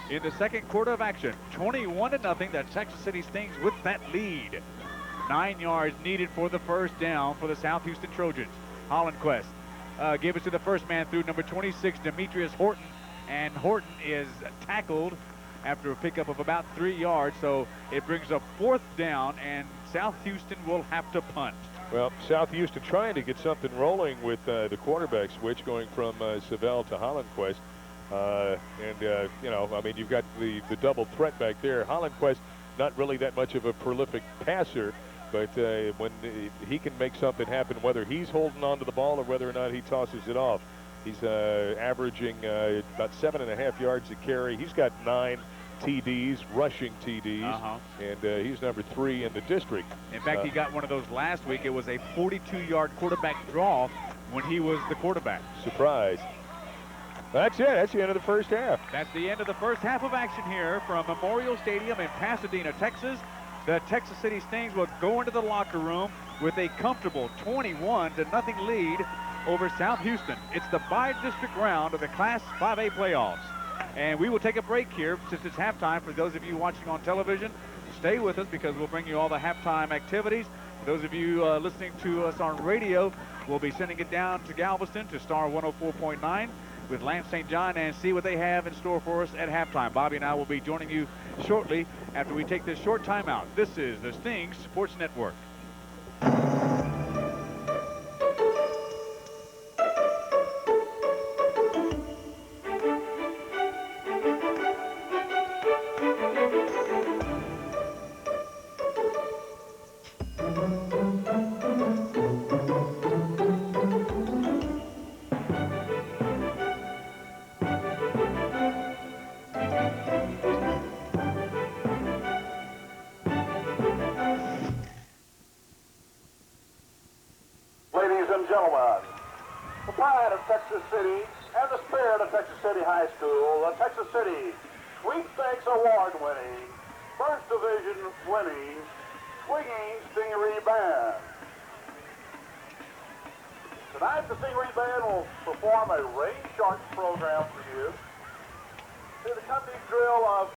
Speaker 11: in the second quarter of action. 21-0, the Texas City Stings with that lead. 9 yards needed for the first down for the South Houston Trojans. Hollandquist gave it to the first man through, number 26, Demetrius Horton, and Horton is tackled after a pickup of about 3 yards, so it brings up fourth down, and South Houston will have to punt.
Speaker 12: Well, South Houston trying to get something rolling with the quarterback switch going from Savell to Hollandquist. You know, I mean, you've got the double threat back there. Hollandquist, not really that much of a prolific passer, but when he can make something happen, whether he's holding on to the ball or whether or not he tosses it off. He's averaging about 7.5 yards a carry. He's got 9 TDs, rushing TDs, and he's number 3 in the district.
Speaker 11: In fact, he got one of those last week. It was a 42-yard quarterback draw when he was the quarterback.
Speaker 12: Surprise. That's it. That's the end of the first half.
Speaker 11: That's the end of the first half of action here from Memorial Stadium in Pasadena, Texas. The Texas City Stings will go into the locker room with a comfortable 21-0 lead over South Houston. It's the bi-district round of the Class 5A playoffs. And we will take a break here since it's halftime. For those of you watching on television, stay with us because we'll bring you all the halftime activities. For those of you listening to us on radio, we'll be sending it down to Galveston to Star 104.9 with Lance St. John and see what they have in store for us at halftime. Bobby and I will be joining you shortly after we take this short timeout. This is the Stings Sports Network.
Speaker 15: Texas City and the spirit of Texas City High School, the Texas City Sweepstakes Award-winning, First Division winning, Swinging Stingery Band. Tonight, the Stingery Band will perform a Rain Sharks program for you. To the company drill of